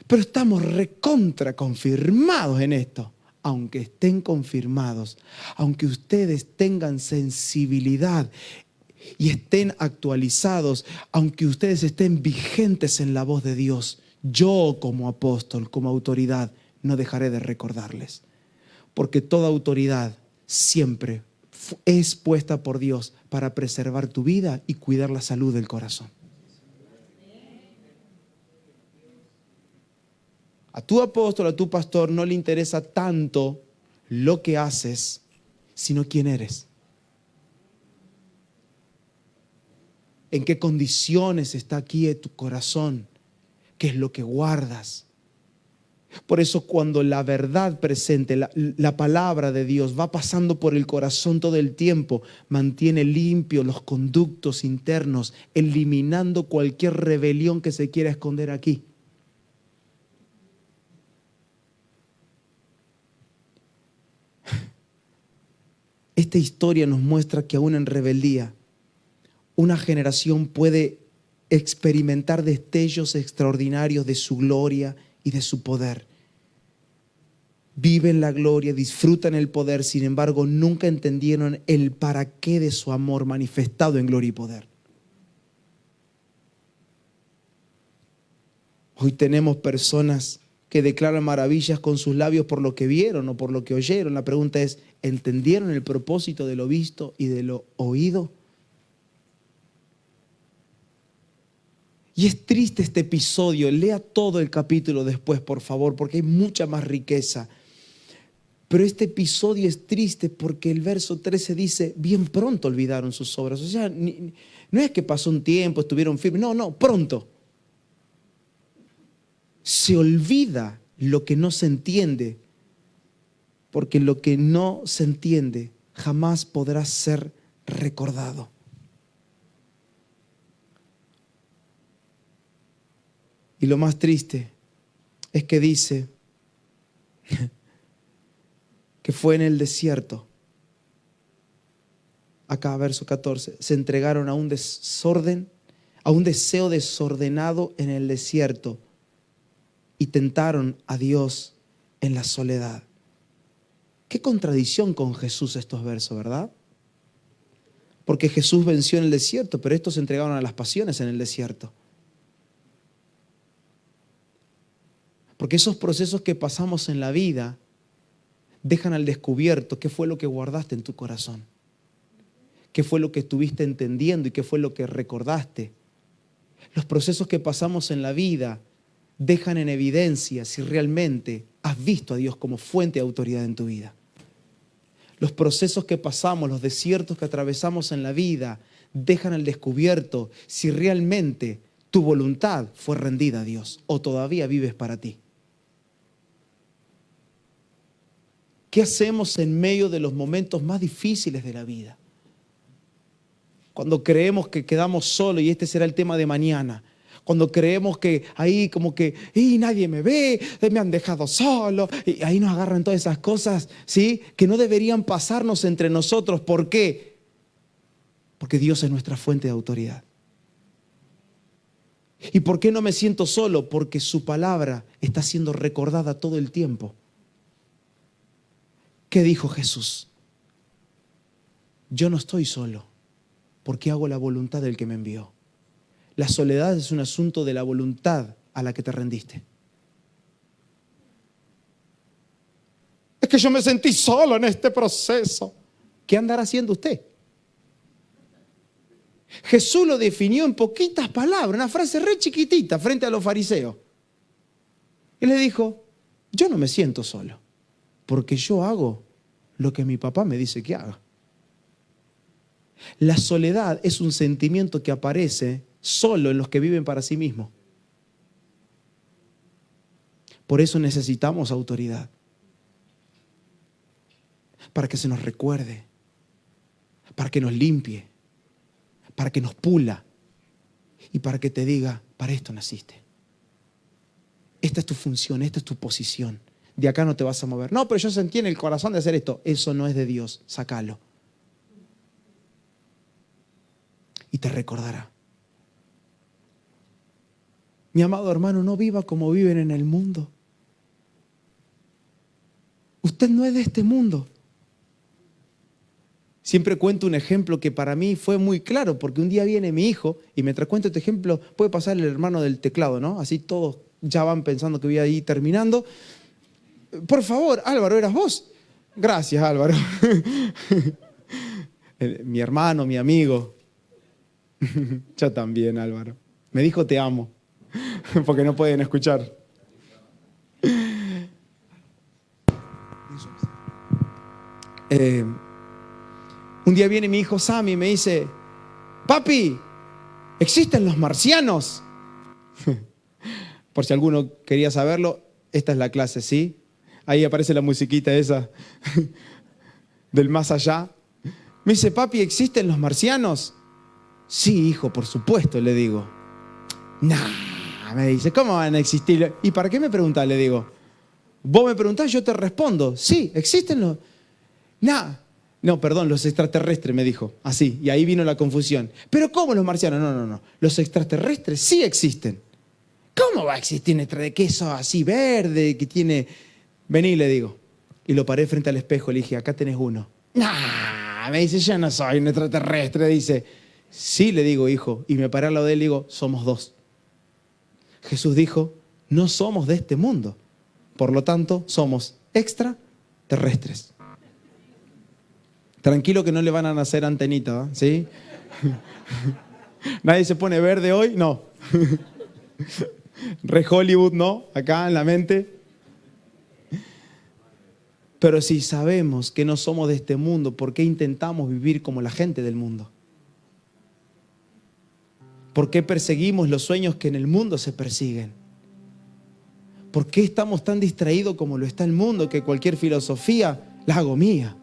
Pero estamos recontra confirmados en esto. Aunque estén confirmados, aunque ustedes tengan sensibilidad y estén actualizados, aunque ustedes estén vigentes en la voz de Dios, yo como apóstol, como autoridad, no dejaré de recordarles. Porque toda autoridad siempre es puesta por Dios para preservar tu vida y cuidar la salud del corazón. A tu apóstol, a tu pastor no le interesa tanto lo que haces, sino quién eres. En qué condiciones está aquí tu corazón, qué es lo que guardas. Por eso cuando la verdad presente, la palabra de Dios va pasando por el corazón todo el tiempo, mantiene limpios los conductos internos, eliminando cualquier rebelión que se quiera esconder aquí. Esta historia nos muestra que aún en rebeldía, una generación puede experimentar destellos extraordinarios de su gloria y de su poder. Viven la gloria, disfrutan el poder, sin embargo, nunca entendieron el para qué de su amor manifestado en gloria y poder. Hoy tenemos personas que declaran maravillas con sus labios por lo que vieron o por lo que oyeron. La pregunta es, ¿entendieron el propósito de lo visto y de lo oído? Y es triste este episodio. Lea todo el capítulo después, por favor, porque hay mucha más riqueza. Pero este episodio es triste porque el verso 13 dice, bien pronto olvidaron sus obras. O sea, no es que pasó un tiempo, estuvieron firmes. No, pronto. Se olvida lo que no se entiende, porque lo que no se entiende jamás podrá ser recordado. Y lo más triste es que dice que fue en el desierto. Acá, verso 14, se entregaron a un desorden, a un deseo desordenado en el desierto y tentaron a Dios en la soledad. Qué contradicción con Jesús estos versos, ¿verdad? Porque Jesús venció en el desierto, pero estos se entregaron a las pasiones en el desierto. Porque esos procesos que pasamos en la vida dejan al descubierto qué fue lo que guardaste en tu corazón, qué fue lo que estuviste entendiendo y qué fue lo que recordaste. Los procesos que pasamos en la vida dejan en evidencia si realmente has visto a Dios como fuente de autoridad en tu vida. Los procesos que pasamos, los desiertos que atravesamos en la vida, dejan al descubierto si realmente tu voluntad fue rendida a Dios o todavía vives para ti. ¿Qué hacemos en medio de los momentos más difíciles de la vida? Cuando creemos que quedamos solos, y este será el tema de mañana. Cuando creemos que ahí como que nadie me ve, me han dejado solo, y ahí nos agarran todas esas cosas, ¿sí? Que no deberían pasarnos entre nosotros. ¿Por qué? Porque Dios es nuestra fuente de autoridad. ¿Y por qué no me siento solo? Porque su palabra está siendo recordada todo el tiempo. ¿Qué dijo Jesús? Yo no estoy solo. Porque hago la voluntad del que me envió. La soledad es un asunto de la voluntad a la que te rendiste. Es que yo me sentí solo en este proceso. ¿Qué andará haciendo usted? Jesús lo definió en poquitas palabras, una frase re chiquitita frente a los fariseos. Él le dijo, yo no me siento solo, porque yo hago lo que mi papá me dice que haga. La soledad es un sentimiento que aparece solo en los que viven para sí mismos. Por eso necesitamos autoridad. Para que se nos recuerde, para que nos limpie, para que nos pula y para que te diga, para esto naciste. Esta es tu función, esta es tu posición. De acá no te vas a mover. No, pero yo sentí en el corazón de hacer esto. Eso no es de Dios, sácalo. Y te recordará. Mi amado hermano, no viva como viven en el mundo. Usted no es de este mundo. Siempre cuento un ejemplo que para mí fue muy claro, porque un día viene mi hijo y mientras cuento este ejemplo, puede pasar el hermano del teclado, ¿no? Así todos ya van pensando que voy a ir terminando. Por favor, Álvaro, ¿eras vos? Gracias, Álvaro. Mi hermano, mi amigo. Yo también, Álvaro. Me dijo te amo, porque no pueden escuchar. Un día viene mi hijo Sammy y me dice, papi, ¿existen los marcianos? Por si alguno quería saberlo, esta es la clase, ¿sí? Ahí aparece la musiquita esa del más allá. Me dice, papi, ¿existen los marcianos? Sí, hijo, por supuesto, le digo. Nah, me dice, ¿cómo van a existir? ¿Y para qué me preguntás? Le digo. Vos me preguntás, yo te respondo. Sí, existen los... Nah. No, perdón, los extraterrestres, me dijo. Así, y ahí vino la confusión. ¿Pero cómo los marcianos? No. Los extraterrestres sí existen. ¿Cómo va a existir un extraterrestre? ¿Qué eso así verde que tiene...? Vení, le digo. Y lo paré frente al espejo, le dije, acá tenés uno. Nah, me dice, yo no soy un extraterrestre. Dice, sí, le digo, hijo. Y me paré al lado de él y digo, somos dos. Jesús dijo, no somos de este mundo. Por lo tanto, somos extraterrestres. Tranquilo que no le van a nacer antenitas, ¿sí? Nadie se pone verde hoy, no. Re Hollywood, ¿no? Acá en la mente. Pero si sabemos que no somos de este mundo, ¿por qué intentamos vivir como la gente del mundo? ¿Por qué perseguimos los sueños que en el mundo se persiguen? ¿Por qué estamos tan distraídos como lo está el mundo que cualquier filosofía la hago mía?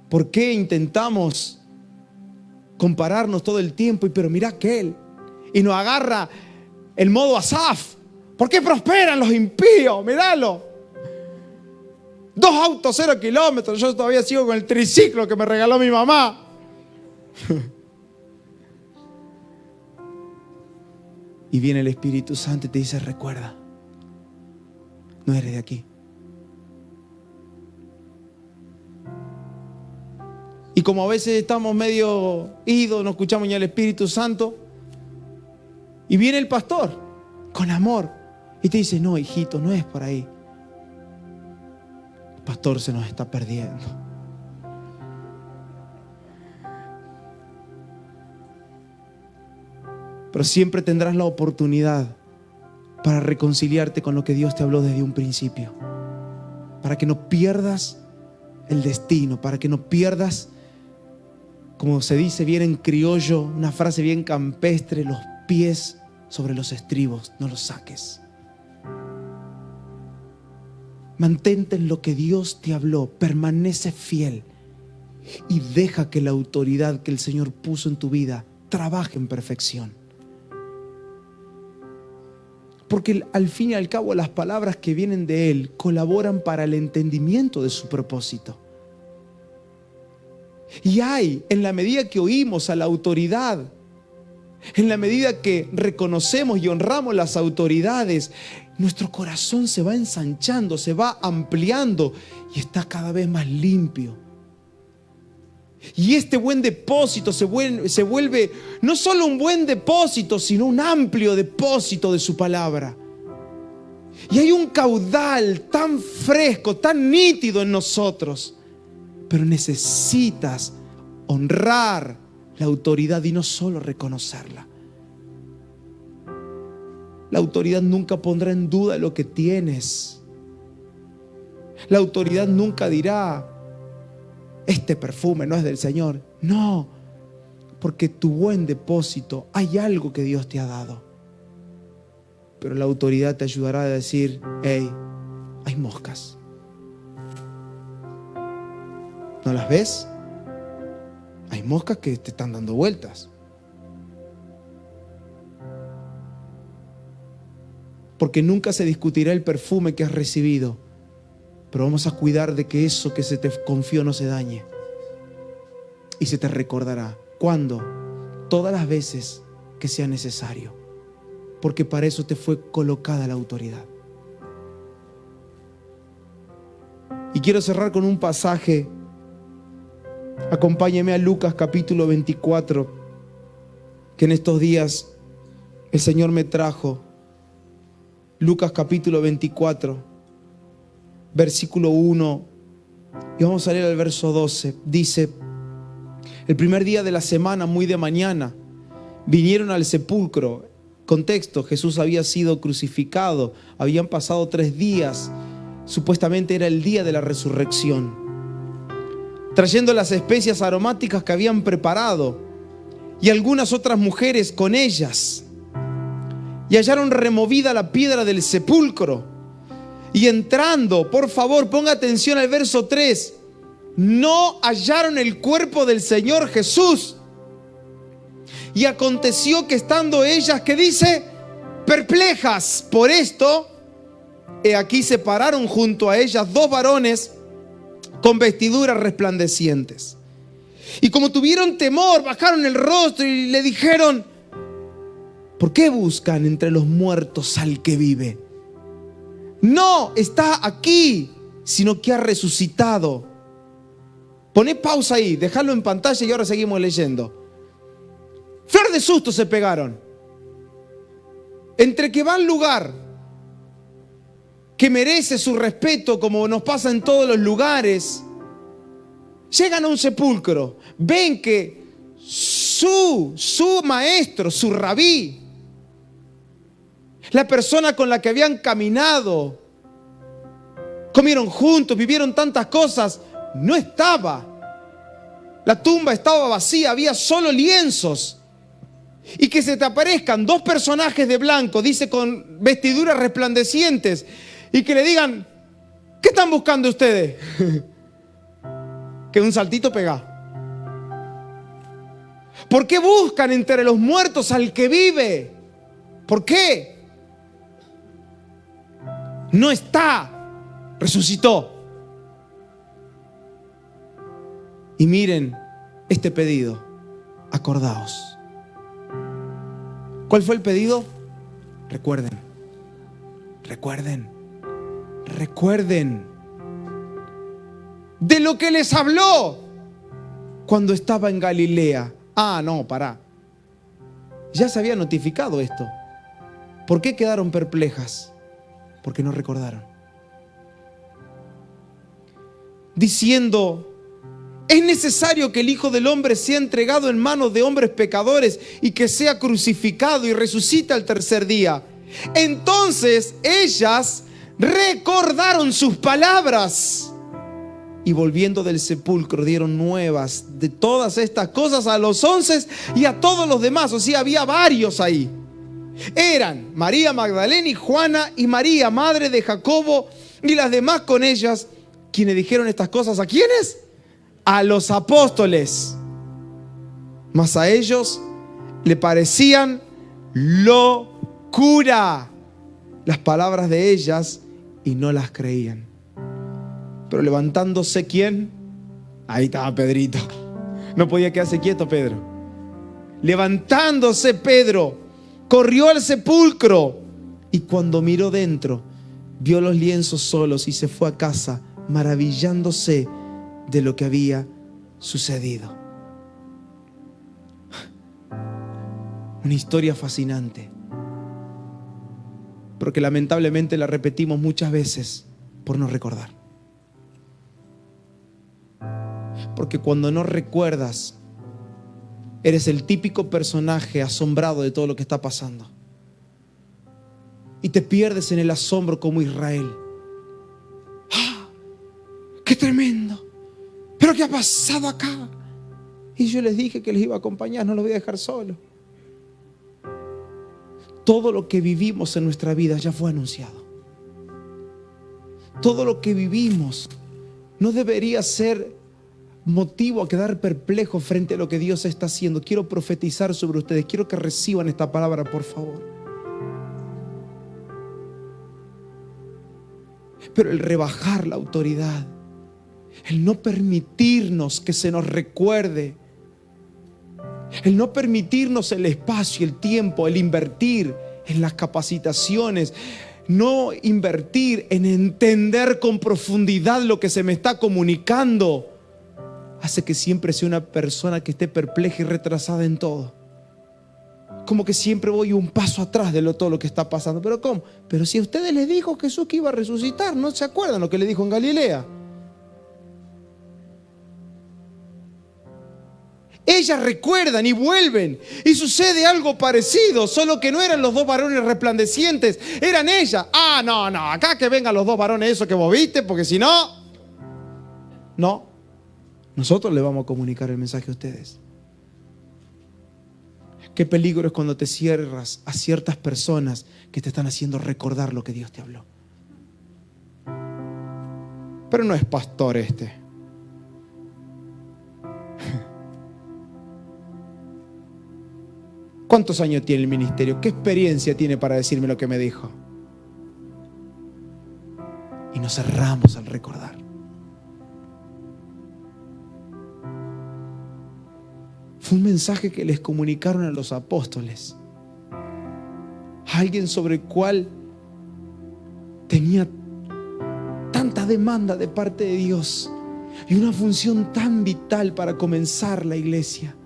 ¿Por qué intentamos compararnos todo el tiempo? Pero mirá aquel. Y nos agarra el modo Asaf. ¿Por qué prosperan los impíos? Míralo. 2 autos, 0 kilómetros. Yo todavía sigo con el triciclo que me regaló mi mamá. Y viene el Espíritu Santo y te dice, recuerda, no eres de aquí. Y como a veces estamos medio idos, no escuchamos ya el Espíritu Santo, y viene el pastor con amor y te dice, no, hijito, no es por ahí. El pastor se nos está perdiendo. Pero siempre tendrás la oportunidad para reconciliarte con lo que Dios te habló desde un principio. Para que no pierdas el destino, para que no pierdas, como se dice bien en criollo, una frase bien campestre, los pies sobre los estribos, no los saques. Mantente en lo que Dios te habló, permanece fiel y deja que la autoridad que el Señor puso en tu vida trabaje en perfección. Porque al fin y al cabo las palabras que vienen de Él colaboran para el entendimiento de su propósito. Y en la medida que oímos a la autoridad, en la medida que reconocemos y honramos las autoridades, nuestro corazón se va ensanchando, se va ampliando y está cada vez más limpio. Y este buen depósito se vuelve no solo un buen depósito, sino un amplio depósito de su palabra. Y hay un caudal tan fresco, tan nítido en nosotros. Pero necesitas honrar la autoridad y no solo reconocerla. La autoridad nunca pondrá en duda lo que tienes. La autoridad nunca dirá: este perfume no es del Señor. No, porque tu buen depósito, hay algo que Dios te ha dado. Pero la autoridad te ayudará a decir: hey, hay moscas. ¿No las ves? Hay moscas que te están dando vueltas. Porque nunca se discutirá el perfume que has recibido, pero vamos a cuidar de que eso que se te confió no se dañe. Y se te recordará. ¿Cuándo? Todas las veces que sea necesario. Porque para eso te fue colocada la autoridad. Y quiero cerrar con un pasaje. Acompáñeme a Lucas capítulo 24, que en estos días el Señor me trajo. Lucas capítulo 24, versículo 1, y vamos a leer el verso 12. Dice: el primer día de la semana, muy de mañana, vinieron al sepulcro. Contexto: Jesús había sido crucificado, habían pasado 3 días, supuestamente era el día de la resurrección, trayendo las especias aromáticas que habían preparado, y algunas otras mujeres con ellas. Y hallaron removida la piedra del sepulcro. Y entrando, por favor, ponga atención al verso 3. No hallaron el cuerpo del Señor Jesús. Y aconteció que estando ellas, ¿qué dice? Perplejas por esto, he aquí se pararon junto a ellas 2 varones con vestiduras resplandecientes. Y como tuvieron temor, bajaron el rostro y le dijeron: ¿por qué buscan entre los muertos al que vive? No está aquí, sino que ha resucitado. Poné pausa ahí, dejalo en pantalla y ahora seguimos leyendo. Flor de susto se pegaron. Entre que va al lugar que merece su respeto, como nos pasa en todos los lugares, llegan a un sepulcro, ven que su maestro, su rabí, la persona con la que habían caminado, comieron juntos, vivieron tantas cosas, no estaba. La tumba estaba vacía, había solo lienzos. Y que se te aparezcan 2 personajes de blanco, dice, con vestiduras resplandecientes, y que le digan: ¿qué están buscando ustedes? Que un saltito pega. ¿Por qué buscan entre los muertos al que vive? ¿Por qué? No está, resucitó. Y miren este pedido: acordaos. ¿Cuál fue el pedido? Recuerden, recuerden, recuerden de lo que les habló cuando estaba en Galilea. Ah, no, pará. Ya se había notificado esto. ¿Por qué quedaron perplejas? Porque no recordaron. Diciendo: es necesario que el Hijo del Hombre sea entregado en manos de hombres pecadores y que sea crucificado y resucite al tercer día. Entonces ellas recordaron sus palabras y volviendo del sepulcro dieron nuevas de todas estas cosas a los 11 y a todos los demás. O sea, había varios ahí. Eran María Magdalena y Juana y María, madre de Jacobo, y las demás con ellas, quienes dijeron estas cosas. ¿A quiénes? A los apóstoles. Mas a ellos le parecían locura las palabras de ellas y no las creían. Pero levantándose, ¿quién? Ahí estaba Pedrito. No podía quedarse quieto Pedro. Levantándose Pedro, corrió al sepulcro y cuando miró dentro, vio los lienzos solos y se fue a casa, maravillándose de lo que había sucedido. Una historia fascinante, pero que lamentablemente la repetimos muchas veces por no recordar. Porque cuando no recuerdas, eres el típico personaje asombrado de todo lo que está pasando. Y te pierdes en el asombro como Israel. ¡Ah! ¡Qué tremendo! ¿Pero qué ha pasado acá? Y yo les dije que les iba a acompañar, no los voy a dejar solos. Todo lo que vivimos en nuestra vida ya fue anunciado. Todo lo que vivimos no debería ser motivo a quedar perplejo frente a lo que Dios está haciendo. Quiero profetizar sobre ustedes. Quiero que reciban esta palabra, por favor. Pero el rebajar la autoridad, el no permitirnos que se nos recuerde, el no permitirnos el espacio y el tiempo, el invertir en las capacitaciones, no invertir en entender con profundidad lo que se me está comunicando, hace que siempre sea una persona que esté perpleja y retrasada en todo. Como que siempre voy un paso atrás de todo lo que está pasando. ¿Pero cómo? Pero si a ustedes les dijo Jesús que iba a resucitar, ¿no se acuerdan lo que le dijo en Galilea? Ellas recuerdan y vuelven y sucede algo parecido, solo que no eran los dos varones resplandecientes, eran ellas. Ah, no, acá que vengan los dos varones esos que vos viste, porque si no, nosotros le vamos a comunicar el mensaje a ustedes. Qué peligro es cuando te cierras a ciertas personas que te están haciendo recordar lo que Dios te habló. Pero no es pastor este. ¿Cuántos años tiene el ministerio? ¿Qué experiencia tiene para decirme lo que me dijo? Y nos cerramos al recordar. Fue un mensaje que les comunicaron a los apóstoles. Alguien sobre el cual tenía tanta demanda de parte de Dios y una función tan vital para comenzar la iglesia.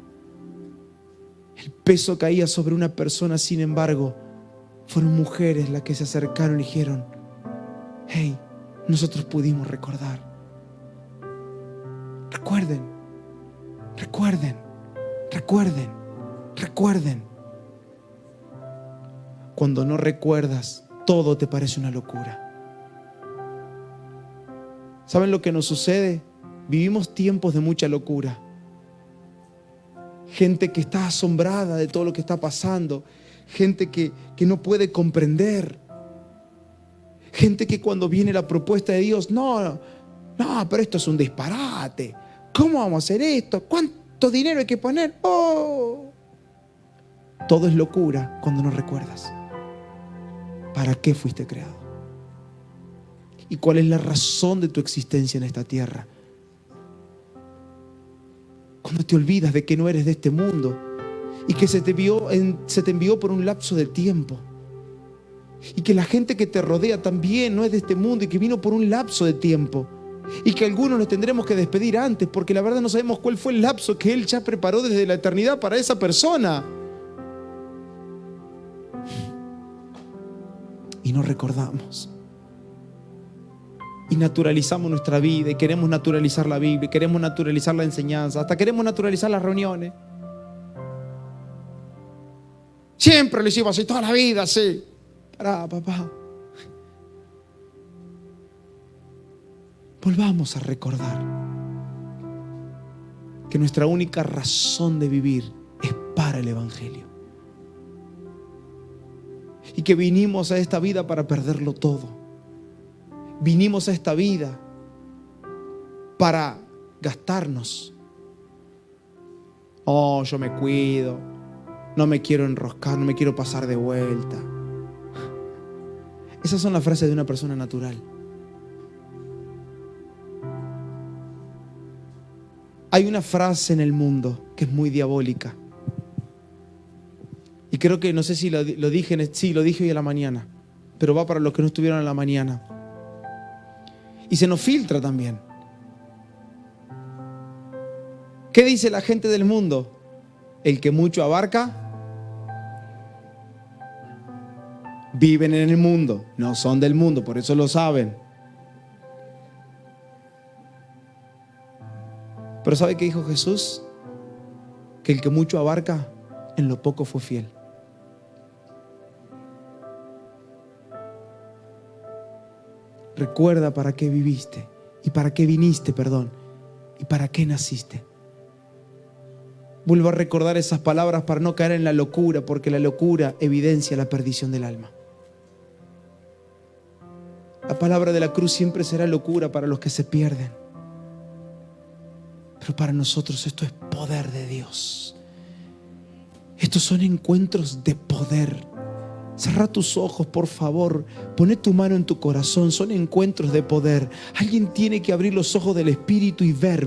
El peso caía sobre una persona, sin embargo, fueron mujeres las que se acercaron y dijeron: hey, nosotros pudimos recordar. Recuerden. Cuando no recuerdas, todo te parece una locura. ¿Saben lo que nos sucede? Vivimos tiempos de mucha locura. Gente que está asombrada de todo lo que está pasando. Gente que no puede comprender. Gente que cuando viene la propuesta de Dios, no, pero esto es un disparate. ¿Cómo vamos a hacer esto? ¿Cuánto dinero hay que poner? ¡Oh! Todo es locura cuando no recuerdas para qué fuiste creado y cuál es la razón de tu existencia en esta tierra. Cuando te olvidas de que no eres de este mundo y que se te envió por un lapso de tiempo, y que la gente que te rodea también no es de este mundo y que vino por un lapso de tiempo, y que algunos nos tendremos que despedir antes porque la verdad no sabemos cuál fue el lapso que Él ya preparó desde la eternidad para esa persona. Y no recordamos. Y naturalizamos nuestra vida y queremos naturalizar la Biblia, y queremos naturalizar la enseñanza, hasta queremos naturalizar las reuniones. Siempre lo hicimos así, toda la vida así. Pará, papá. Volvamos a recordar que nuestra única razón de vivir es para el Evangelio. Y que vinimos a esta vida para perderlo todo. Vinimos a esta vida para gastarnos. Oh, yo me cuido, no me quiero enroscar, no me quiero pasar de vuelta. Esas son las frases de una persona natural. Hay una frase en el mundo que es muy diabólica. Y creo que, no sé si lo dije, sí, lo dije hoy a la mañana, pero va para los que no estuvieron en la mañana. Y se nos filtra también. ¿Qué dice la gente del mundo? El que mucho abarca, viven en el mundo, no son del mundo, por eso lo saben. Pero ¿sabe qué dijo Jesús? Que el que mucho abarca, en lo poco fue fiel. Recuerda para qué viviste y para qué viniste, y para qué naciste. Vuelvo a recordar esas palabras para no caer en la locura, porque la locura evidencia la perdición del alma. La palabra de la cruz siempre será locura para los que se pierden, pero para nosotros esto es poder de Dios. Estos son encuentros de poder. Cerra tus ojos, por favor. Poné tu mano en tu corazón. Son encuentros de poder. Alguien tiene que abrir los ojos del Espíritu y ver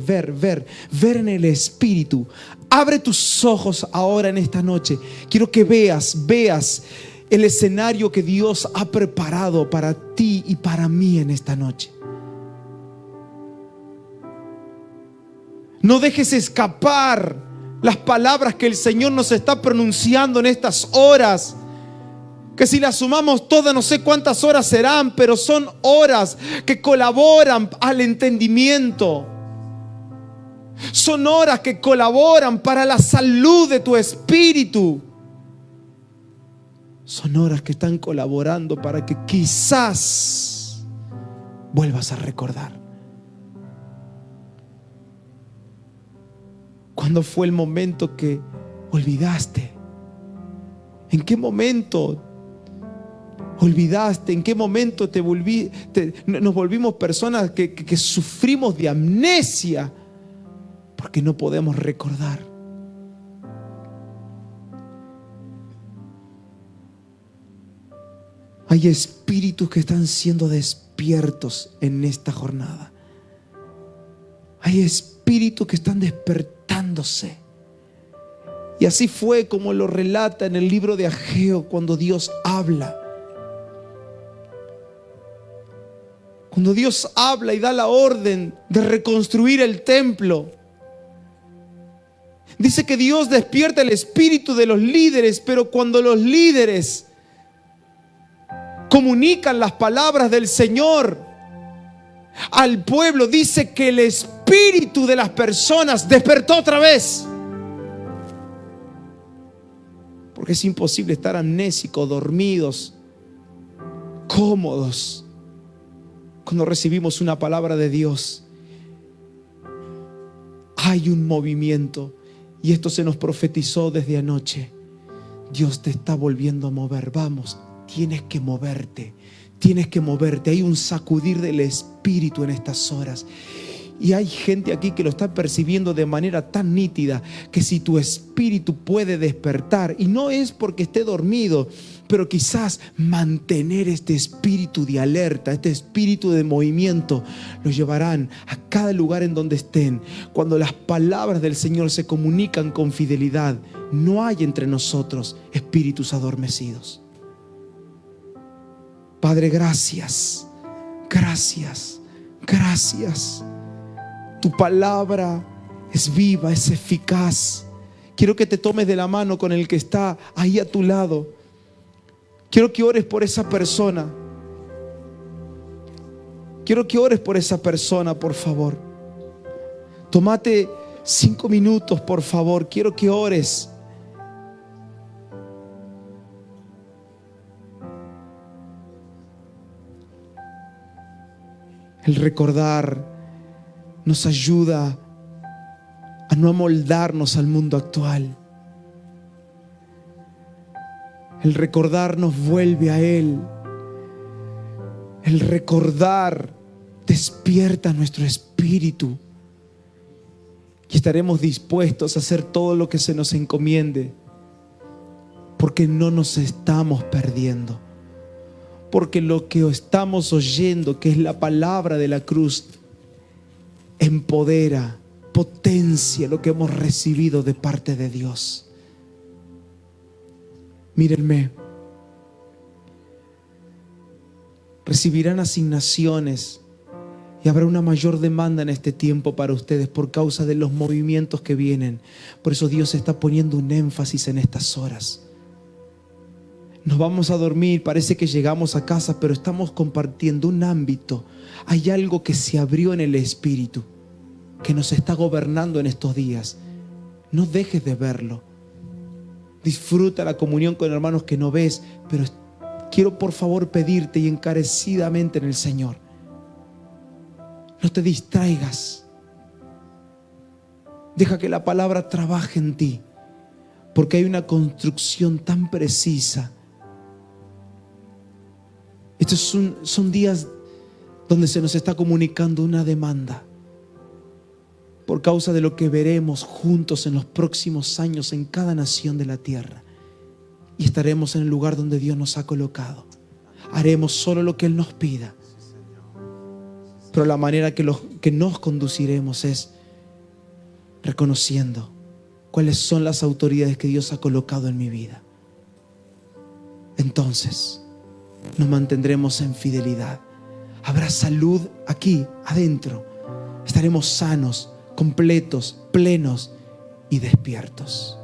en el Espíritu. Abre tus ojos ahora en esta noche. Quiero que veas el escenario que Dios ha preparado para ti y para mí en esta noche. No dejes escapar las palabras que el Señor nos está pronunciando en estas horas. Que si las sumamos todas, no sé cuántas horas serán, pero son horas que colaboran al entendimiento. Son horas que colaboran para la salud de tu espíritu. Son horas que están colaborando para que quizás vuelvas a recordar. ¿Cuándo fue el momento que olvidaste? ¿En qué momento olvidaste? ¿En qué momento nos volvimos personas que sufrimos de amnesia porque no podemos recordar? Hay espíritus que están siendo despiertos en esta jornada. Hay espíritus que están despertándose. Y así fue como lo relata en el libro de Ageo cuando Dios habla. Cuando Dios habla y da la orden de reconstruir el templo. Dice que Dios despierta el espíritu de los líderes, pero cuando los líderes comunican las palabras del Señor al pueblo, dice que el espíritu de las personas despertó otra vez. Porque es imposible estar amnésicos, dormidos, cómodos, cuando recibimos una palabra de Dios. Hay un movimiento, y esto se nos profetizó desde anoche. Dios te está volviendo a mover. Vamos, tienes que moverte. Hay un sacudir del espíritu en estas horas. Y hay gente aquí que lo está percibiendo de manera tan nítida que si tu espíritu puede despertar, y no es porque esté dormido, pero quizás mantener este espíritu de alerta, este espíritu de movimiento, los llevarán a cada lugar en donde estén. Cuando las palabras del Señor se comunican con fidelidad, no hay entre nosotros espíritus adormecidos. Padre, gracias. Tu palabra es viva, es eficaz. Quiero que te tomes de la mano con el que está ahí a tu lado. Quiero que ores por esa persona. Por favor. Tómate 5 minutos, por favor. Quiero que ores. El recordar nos ayuda a no amoldarnos al mundo actual. El recordar nos vuelve a Él. El recordar despierta nuestro espíritu y estaremos dispuestos a hacer todo lo que se nos encomiende, porque no nos estamos perdiendo. Porque lo que estamos oyendo, que es la palabra de la cruz, empodera, potencia lo que hemos recibido de parte de Dios. Mírenme, recibirán asignaciones Y habrá una mayor demanda en este tiempo para ustedes por causa de los movimientos que vienen. Por eso Dios está poniendo un énfasis en estas horas. Nos vamos a dormir, parece que llegamos a casa, pero estamos compartiendo un ámbito. Hay algo que se abrió en el Espíritu, que nos está gobernando en estos días. No dejes de verlo. Disfruta la comunión con hermanos que no ves, pero quiero por favor pedirte y encarecidamente en el Señor, no te distraigas. Deja que la palabra trabaje en ti, porque hay una construcción tan precisa. Estos son días donde se nos está comunicando una demanda por causa de lo que veremos juntos en los próximos años en cada nación de la tierra. Y estaremos en el lugar donde Dios nos ha colocado. Haremos solo lo que Él nos pida. Pero la manera que nos conduciremos es reconociendo cuáles son las autoridades que Dios ha colocado en mi vida. Entonces nos mantendremos en fidelidad. Habrá salud aquí adentro. Estaremos sanos, completos, plenos y despiertos.